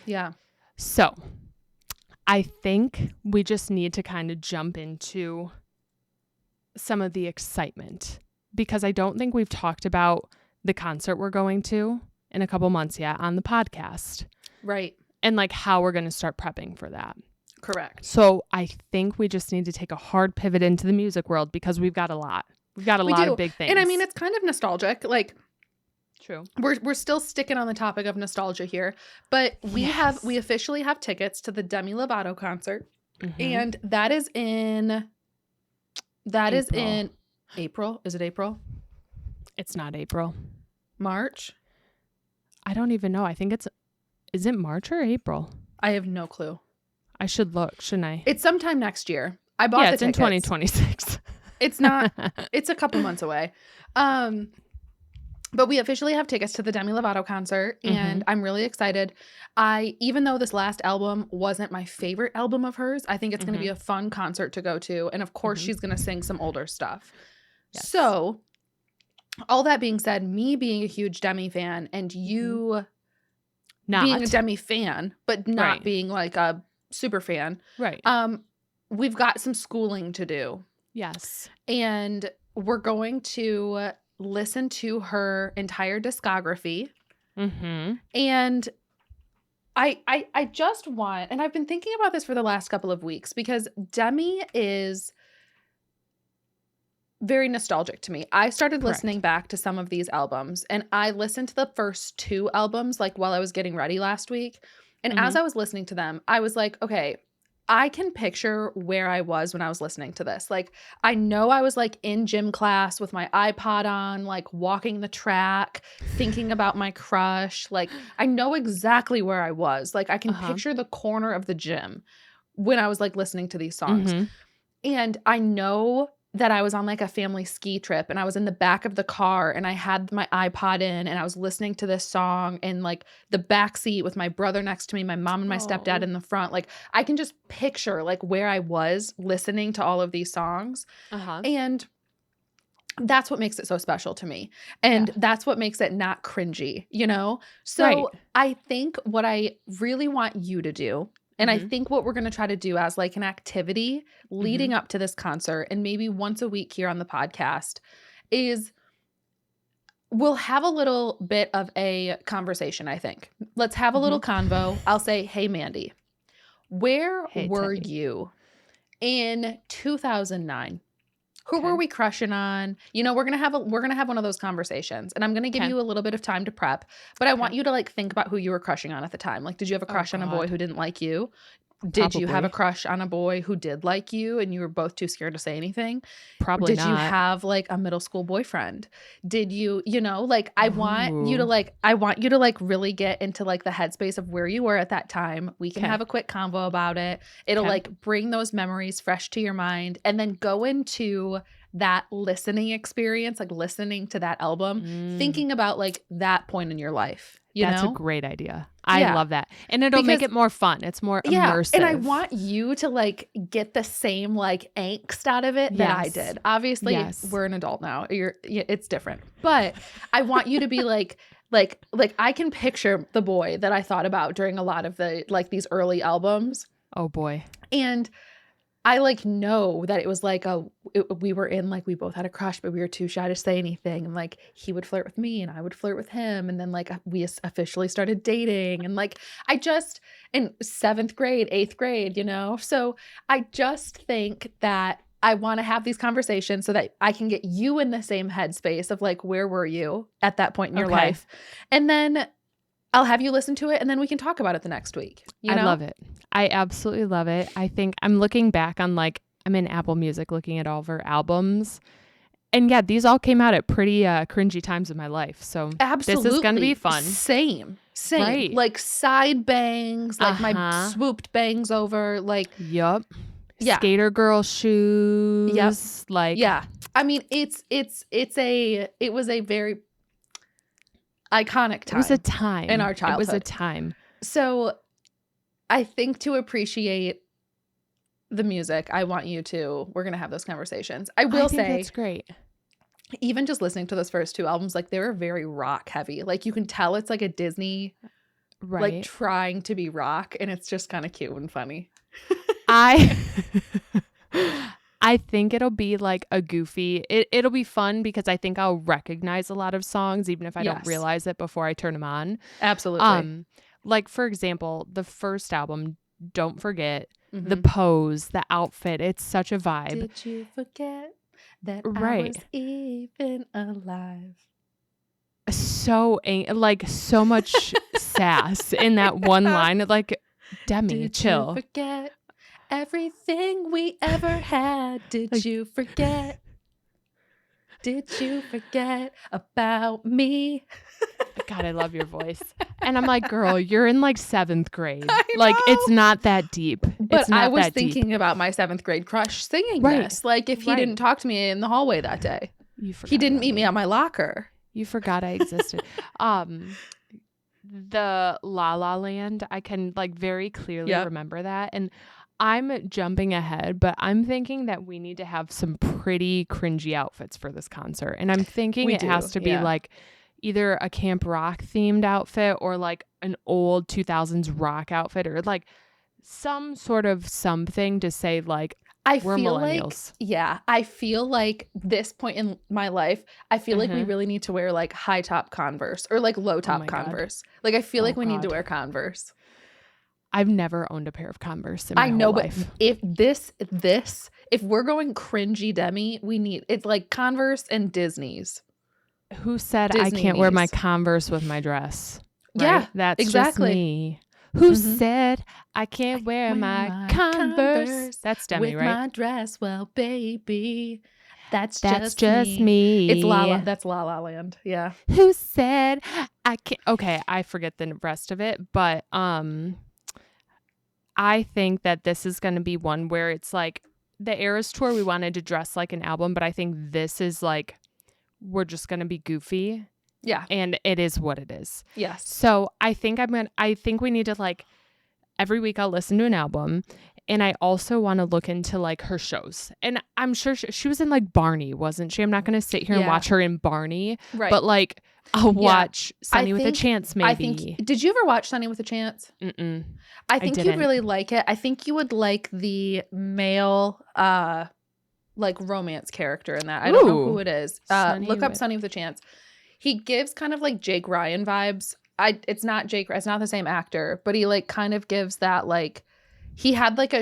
Yeah. So I think we just need to kind of jump into some of the excitement, because I don't think we've talked about the concert we're going to in a couple months yet on the podcast. Right. And like how we're going to start prepping for that. Correct. So I think we just need to take a hard pivot into the music world, because we've got a lot. We've got a lot of big things. And I mean, it's kind of nostalgic. Like, true. We're still sticking on the topic of nostalgia here, but we officially have tickets to the Demi Lovato concert. Mm-hmm. And that is in April. Is it April? It's not April. March? I don't even know. I think is it March or April? I have no clue. I should look, shouldn't I? It's sometime next year. I bought the tickets. In 2026. It's not. It's a couple months away. But we officially have tickets to the Demi Lovato concert, and I'm really excited. Even though this last album wasn't my favorite album of hers, I think it's going to be a fun concert to go to. And of course, she's going to sing some older stuff. Yes. So all that being said, me being a huge Demi fan and you being a Demi fan, but not being like a super fan. Right. We've got some schooling to do. Yes. And we're going to listen to her entire discography. And I just want, and I've been thinking about this for the last couple of weeks, because Demi is very nostalgic to me. I started listening back to some of these albums, and I listened to the first two albums like while I was getting ready last week. And as I was listening to them, I was like, okay, I can picture where I was when I was listening to this. Like, I know I was like in gym class with my iPod on, like walking the track, thinking about my crush. Like, I know exactly where I was. Like, I can picture the corner of the gym when I was like listening to these songs. And I know that I was on like a family ski trip, and I was in the back of the car, and I had my iPod in, and I was listening to this song in like the back seat with my brother next to me, my mom and my stepdad in the front. Like, I can just picture like where I was listening to all of these songs. And that's what makes it so special to me. And that's what makes it not cringy, you know? So I think what I really want you to do, and I think what we're going to try to do as like an activity leading up to this concert, and maybe once a week here on the podcast, is we'll have a little bit of a conversation, I think. Let's have a little convo. I'll say, hey, Mandi, Where Hey, were Demi. you in 2009? Who Okay. were we crushing on? We're gonna have one of those conversations, and I'm gonna give Okay. you a little bit of time to prep. But I want Okay. you to like think about who you were crushing on at the time. Like, did you have a crush on a boy God. who didn't like you? Did you have a Probably. crush on a boy who did like you and you were both too scared to say anything? Probably Did you not. have like a middle school boyfriend? Did you, like I want you to Ooh. like really get into like the headspace of where you were at that time. We can Okay. have a quick convo about it. It'll Okay. like bring those memories fresh to your mind and then go into that listening experience, like listening to that album, thinking about like that point in your life, That's a great idea. I Yeah. love that. And it'll make Because- it more fun. It's more Yeah, immersive. and I want you to like get the same like angst out of it that I Yes. did. Obviously, Yes. we're an adult now. It's different. But I want you to be like I can picture the boy that I thought about during a lot of the like these early albums. Oh boy. And I like know that it was like we were in like we both had a crush, but we were too shy to say anything. And like he would flirt with me and I would flirt with him. And then like we officially started dating. And like I just in 7th grade, 8th grade, So I just think that I want to have these conversations so that I can get you in the same headspace of like where were you at that point in your life, and then I'll have you listen to it and then we can talk about it the next week. I love it. I absolutely love it. I think I'm looking back on like, I'm in Apple Music looking at all of her albums. And yeah, these all came out at pretty cringy times in my life. So Absolutely. this is going to be fun. Same. Right. Like side bangs, like my swooped bangs over, like. Yup. Yeah. Skater girl shoes. Yep. Like. Yeah. I mean, it was a very iconic time. It was a time. In our childhood. It was a time. So I think to appreciate the music, we're going to have those conversations. I will say that's great. Even just listening to those first 2 albums, like they were very rock heavy. Like you can tell it's like a Disney, like trying to be rock, and it's just kind of cute and funny. I think it'll be like a goofy, it'll be fun because I think I'll recognize a lot of songs, even if I don't realize it before I turn them on. Absolutely. Like for example, the first album, Don't Forget, the pose, the outfit, it's such a vibe. Did you forget that I was even alive? So much sass in that one line. Like, Demi, chill. Did you forget everything we ever had? Did you forget? Did you forget about me? God, I love your voice. And I'm like, girl, you're in like 7th grade. Like, it's not that deep. But I was thinking about my 7th grade crush singing this. Like, if he didn't talk to me in the hallway that day, he didn't meet me at my locker. You forgot I existed. The La La Land, I can like very clearly remember that. And I'm jumping ahead, but I'm thinking that we need to have some pretty cringy outfits for this concert. And I'm thinking has to be like either a camp rock themed outfit or like an old 2000s rock outfit or like some sort of something to say like, we're millennials. I feel like this point in my life, I feel like we really need to wear like high top Converse or like low top Converse. God. Like I feel like we need to wear Converse. I've never owned a pair of Converse in my whole life. But if we're going cringy Demi, it's like Converse and Disney's. Who said I can't wear my Converse with my dress? Right? Yeah, that's exactly. Just me. Who said I can't wear my Converse? That's Demi, with right? My dress, well, baby, that's just me. It's That's La La Land. Yeah. Who said I can't? Okay, I forget the rest of it, but I think that this is going to be one where it's like the Eras tour. We wanted to dress like an album, but I think this is like we're just going to be goofy. Yeah. And it is what it is. Yes. So I think we need to like every week I'll listen to an album, and I also want to look into like her shows. And I'm sure she was in like Barney, wasn't she? I'm not going to sit here and watch her in Barney, right? But like I'll watch Sunny with a Chance maybe. Did you ever watch Sunny with a Chance? Mm-mm. I think you'd really like it. I think you would like the male like romance character in that. I don't know who it is. Look up Sunny with a Chance. He gives kind of like Jake Ryan vibes. It's not the same actor, but he like kind of gives that like he had like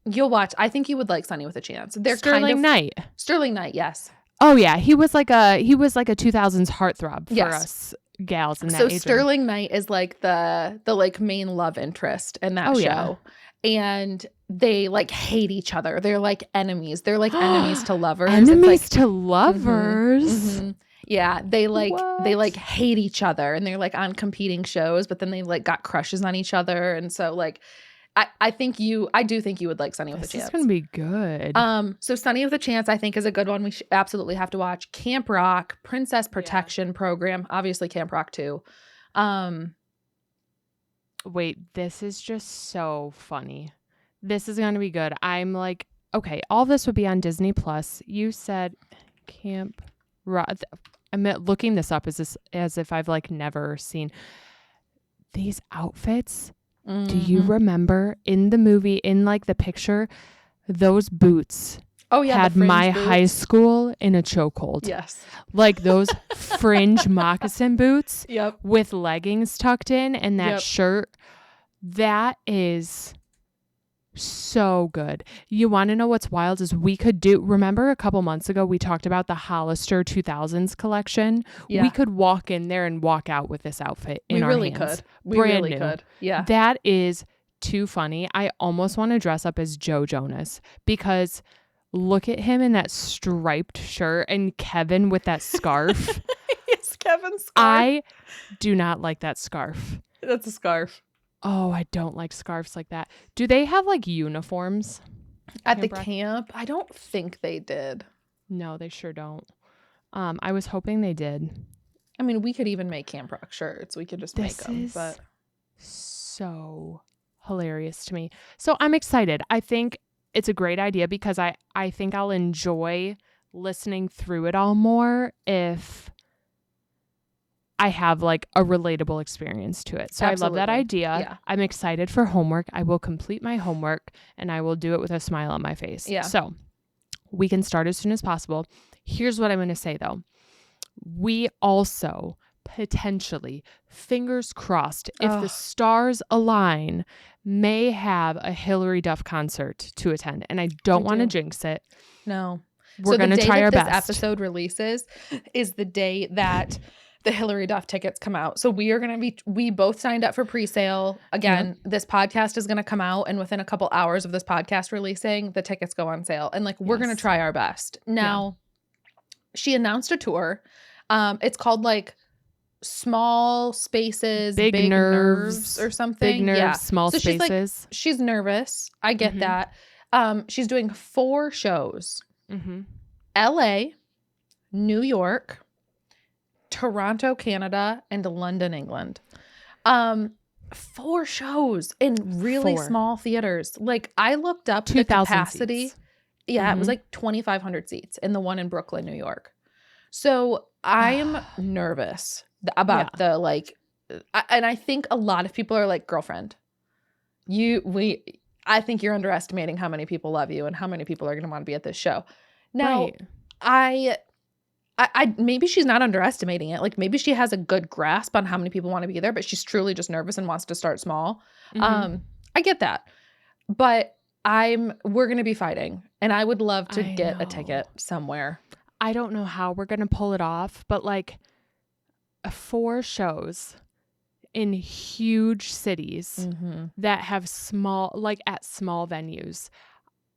you'll watch. I think you would like Sunny with a Chance. They're Sterling Knight. Sterling Knight, yes. Oh yeah, he was like a 2000s heartthrob for us gals in that age. So Sterling Knight is like the like main love interest in that show. And they like hate each other. They're like enemies. They're like enemies to lovers. Enemies to lovers. Mm-hmm. Yeah, they like hate each other, and they're like on competing shows, but then they like got crushes on each other, and so like I do think you would like Sunny with a Chance. It's gonna be good. So Sunny with a Chance I think is a good one. We absolutely have to watch. Camp Rock, Princess Protection Program, obviously Camp Rock too. Wait, this is just so funny. This is going to be good. I'm like, okay, all this would be on Disney Plus. You said Camp Rock. I'm looking this up as if I've like never seen these outfits. Mm-hmm. Do you remember in the movie, in like the picture, those boots? Oh yeah, had my boots. High school in a chokehold. Yes, like those fringe moccasin boots. Yep, with leggings tucked in and that shirt. That is so good. You want to know what's wild is we could do. Remember a couple months ago we talked about the Hollister 2000s collection. Yeah. We could walk in there and walk out with this outfit in our hands. We really could. Yeah, that is too funny. I almost want to dress up as Joe Jonas because. Look at him in that striped shirt and Kevin with that scarf. It's Kevin's scarf. I do not like that scarf. That's a scarf. Oh, I don't like scarves like that. Do they have like uniforms? At the camp? I don't think they did. No, they sure don't. I was hoping they did. I mean, we could even make Camp Rock shirts. We could just make them. But so hilarious to me. So I'm excited. I think it's a great idea because I think I'll enjoy listening through it all more if I have like a relatable experience to it. So absolutely. I love that idea. Yeah. I'm excited for homework. I will complete my homework and I will do it with a smile on my face. Yeah. So we can start as soon as possible. Here's what I'm going to say though. We also potentially, fingers crossed, if the stars align, may have a Hilary Duff concert to attend. And I don't want to jinx it. No. We're going to try our best. This episode releases is the day that the Hilary Duff tickets come out. So we both signed up for pre-sale. Again, This podcast is going to come out and within a couple hours of this podcast releasing, the tickets go on sale. And like, we're going to try our best. Now, she announced a tour. It's called like Small Spaces, Big Nerves or something. Big Nerves, Small Spaces. She's nervous. I get that. She's doing 4 shows. LA, New York, Toronto, Canada, and London, England. 4 shows in really small theaters. Like I looked up the capacity. Seats. Yeah, it was like 2,500 seats in the one in Brooklyn, New York. So I'm nervous about the like, and I think a lot of people are like, girlfriend, I think you're underestimating how many people love you and how many people are going to want to be at this show. Now, I maybe she's not underestimating it. Like maybe she has a good grasp on how many people want to be there, but she's truly just nervous and wants to start small. I get that, but we're going to be fighting and I would love to get a ticket somewhere. I don't know how we're going to pull it off, but like 4 shows in huge cities that have small venues.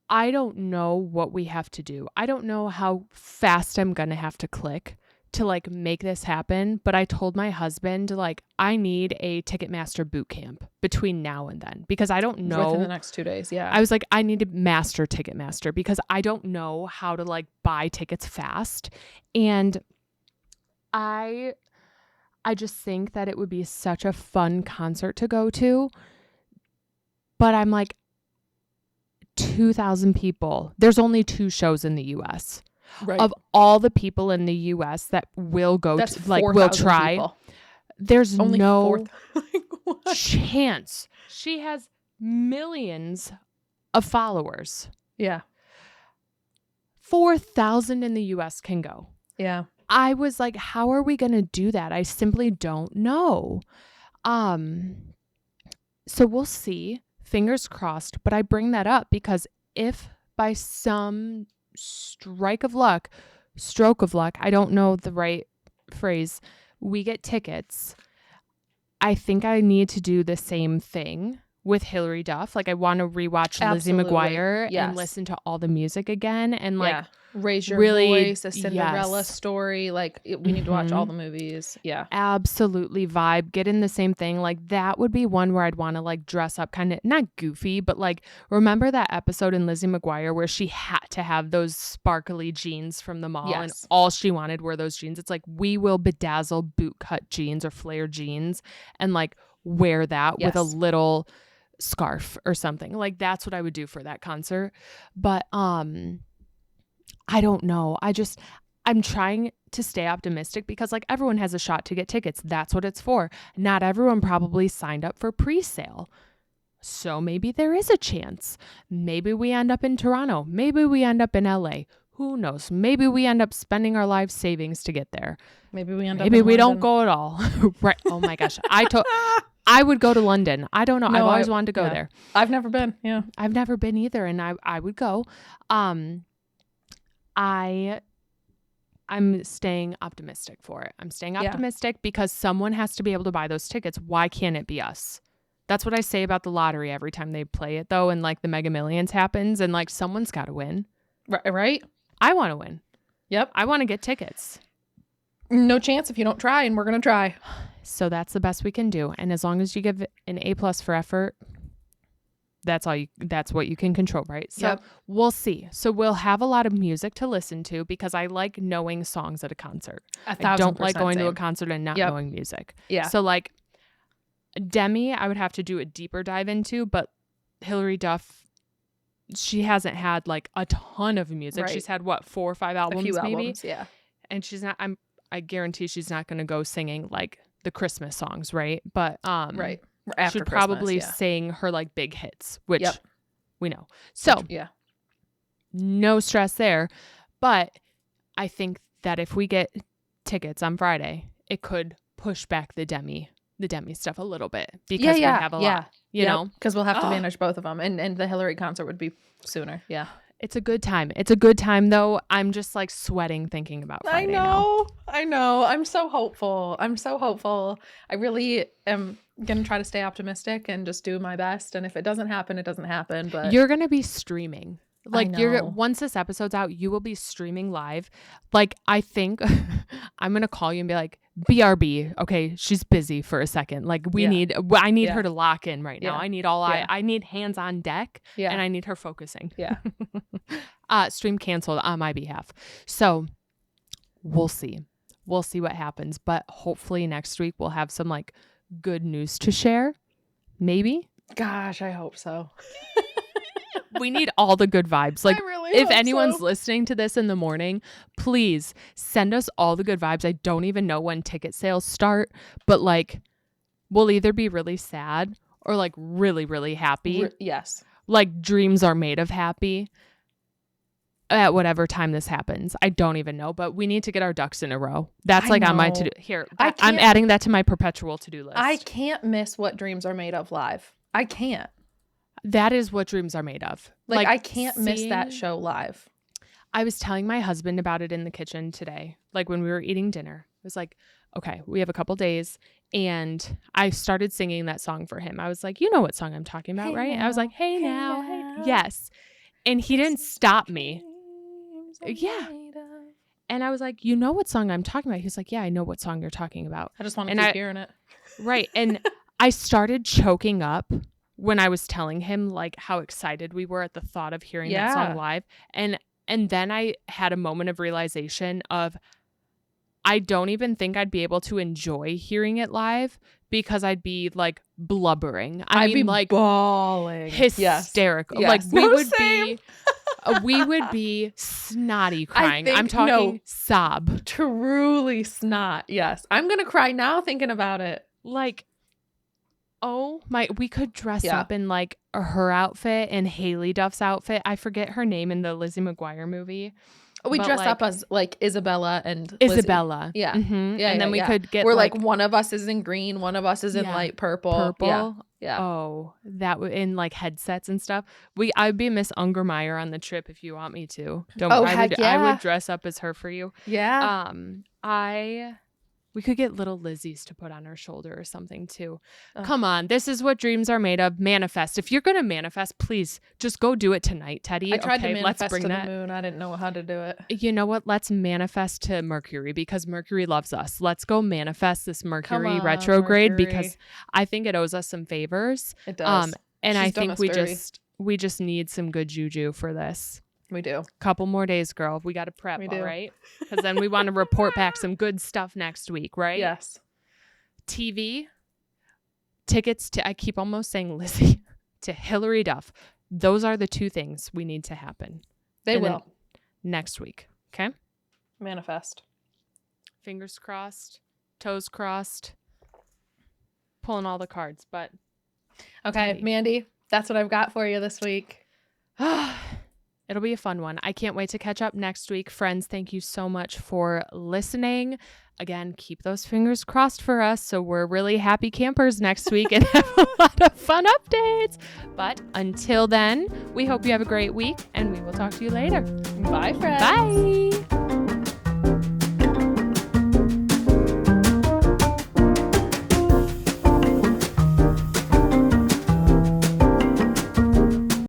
I don't know what we have to do. I don't know how fast I'm going to have to click to like make this happen. But I told my husband like, I need a Ticketmaster boot camp between now and then because I don't know. Within the next 2 days. Yeah. I was like, I need to master Ticketmaster because I don't know how to like buy tickets fast. And I just think that it would be such a fun concert to go to. But I'm like, 2,000 people. There's only 2 shows in the U.S. Right. Of all the people in the U.S. that will go to, like, will try, people. There's only no chance. She has millions of followers. Yeah. 4,000 in the U.S. can go. Yeah. I was like, how are we going to do that? I simply don't know. So we'll see. fingers crossed. But I bring that up because if by some stroke of luck, I don't know the right phrase, we get tickets, I think I need to do the same thing with Hilary Duff. Like I want to rewatch Lizzie McGuire and listen to all the music again and like raise your really, voice, a Cinderella story. Like we need to watch all the movies. Yeah. Absolutely vibe. Get in the same thing. Like that would be one where I'd want to like dress up kind of not goofy, but like remember that episode in Lizzie McGuire where she had to have those sparkly jeans from the mall and all she wanted were those jeans. It's like we will bedazzle bootcut jeans or flare jeans and like wear that with a little scarf or something. Like that's what I would do for that concert. But I don't know. I'm trying to stay optimistic because like everyone has a shot to get tickets. That's what it's for. Not everyone probably signed up for pre-sale. So maybe there is a chance. Maybe we end up in Toronto. Maybe we end up in LA. Who knows? Maybe we end up spending our life savings to get there. Maybe we end up Maybe we don't go at all. Right. Oh my gosh. I would go to London. I don't know. I've always wanted to go there. I've never been. Yeah. I've never been either. And I would go. I'm staying optimistic for it. I'm staying optimistic because someone has to be able to buy those tickets. Why can't it be us? That's what I say about the lottery every time they play it though. And like the Mega Millions happens and like someone's got to win. Right? I want to win. Yep. I want to get tickets. No chance if you don't try, and we're going to try. So that's the best we can do. And as long as you give an A+ for effort, that's what you can control, right? So we'll see. So we'll have a lot of music to listen to because I like knowing songs at a concert. I don't like going to a concert and not knowing music. Yeah. So like Demi, I would have to do a deeper dive into, but Hilary Duff, she hasn't had like a ton of music. Right. She's had 4 or 5 albums, a few maybe. Albums, yeah. And she's not. I guarantee she's not going to go singing like the Christmas songs, right? But right. After should probably sing her like big hits, which we know. So no stress there. But I think that if we get tickets on Friday, it could push back the Demi stuff a little bit because we have a lot, you know, because we'll have to manage both of them, and the Hilary concert would be sooner. Yeah. It's a good time. It's a good time though. I'm just like sweating thinking about Friday now. I know. I'm so hopeful. I really am going to try to stay optimistic and just do my best. And if it doesn't happen, it doesn't happen. But you're going to be streaming. Like once this episode's out, you will be streaming live. Like I think I'm going to call you and be like, BRB. Okay. She's busy for a second. Like I need her to lock in right now. I need I need hands on deck and I need her focusing. Yeah. Stream canceled on my behalf. So we'll see. We'll see what happens, but hopefully next week we'll have some like good news to share. Maybe. Gosh, I hope so. We need all the good vibes. Like, really if anyone's listening to this in the morning, please send us all the good vibes. I don't even know when ticket sales start, but like, we'll either be really sad or like really, really happy. Yes. Like, dreams are made of happy at whatever time this happens. I don't even know, but we need to get our ducks in a row. That's on my to-do. Here, I'm adding that to my perpetual to-do list. I can't miss what dreams are made of live. I can't. That is what dreams are made of. Like I can't miss that show live. I was telling my husband about it in the kitchen today, like when we were eating dinner. It was like, okay, we have a couple days. And I started singing that song for him. I was like, you know what song I'm talking about, right? I was like, hey now. Yes. And he didn't stop me. Yeah. And I was like, you know what song I'm talking about? He was like, yeah, I know what song you're talking about. I just want to keep hearing it. Right. And I started choking up when I was telling him like how excited we were at the thought of hearing that song live. And then I had a moment of realization of I don't even think I'd be able to enjoy hearing it live because I'd be like blubbering. I'd be like bawling. Hysterical. Yes. Like we would be snotty crying. I'm talking sob. Truly snot. Yes. I'm going to cry now thinking about it. Like, oh my, we could dress up in like her outfit and Haley Duff's outfit. I forget her name in the Lizzie McGuire movie. We dress up as like Isabella and Isabella. Lizzie. Yeah. Mm-hmm. Yeah. And then we could get we're like one of us is in green, one of us is in light purple. Yeah. Yeah. Oh, that would in like headsets and stuff. I'd be Miss Ungermeyer on the trip if you want me to. Don't Oh, I heck would yeah. I would dress up as her for you. Yeah. We could get little Lizzie's to put on her shoulder or something too. Come on, this is what dreams are made of. Manifest. If you're gonna manifest, please just go do it tonight, Teddy. I tried to Let's manifest bring to that. the moon. I didn't know how to do it. You know what? Let's manifest to Mercury because Mercury loves us. Let's go manifest this Mercury retrograde because I think it owes us some favors. It does. And She's I think done we just need some good juju for this. We do. Couple more days, girl. We got to prep, all right? Because then we want to report back some good stuff next week, right? Yes. TV, tickets to, I keep almost saying Lizzie, to Hilary Duff. Those are the 2 things we need to happen. They will. Next week, okay? Manifest. Fingers crossed, toes crossed, pulling all the cards, but. Okay, Mandi, that's what I've got for you this week. It'll be a fun one. I can't wait to catch up next week. Friends, thank you so much for listening. Again, keep those fingers crossed for us so we're really happy campers next week and have a lot of fun updates. But until then, we hope you have a great week and we will talk to you later. Bye, friends. Bye.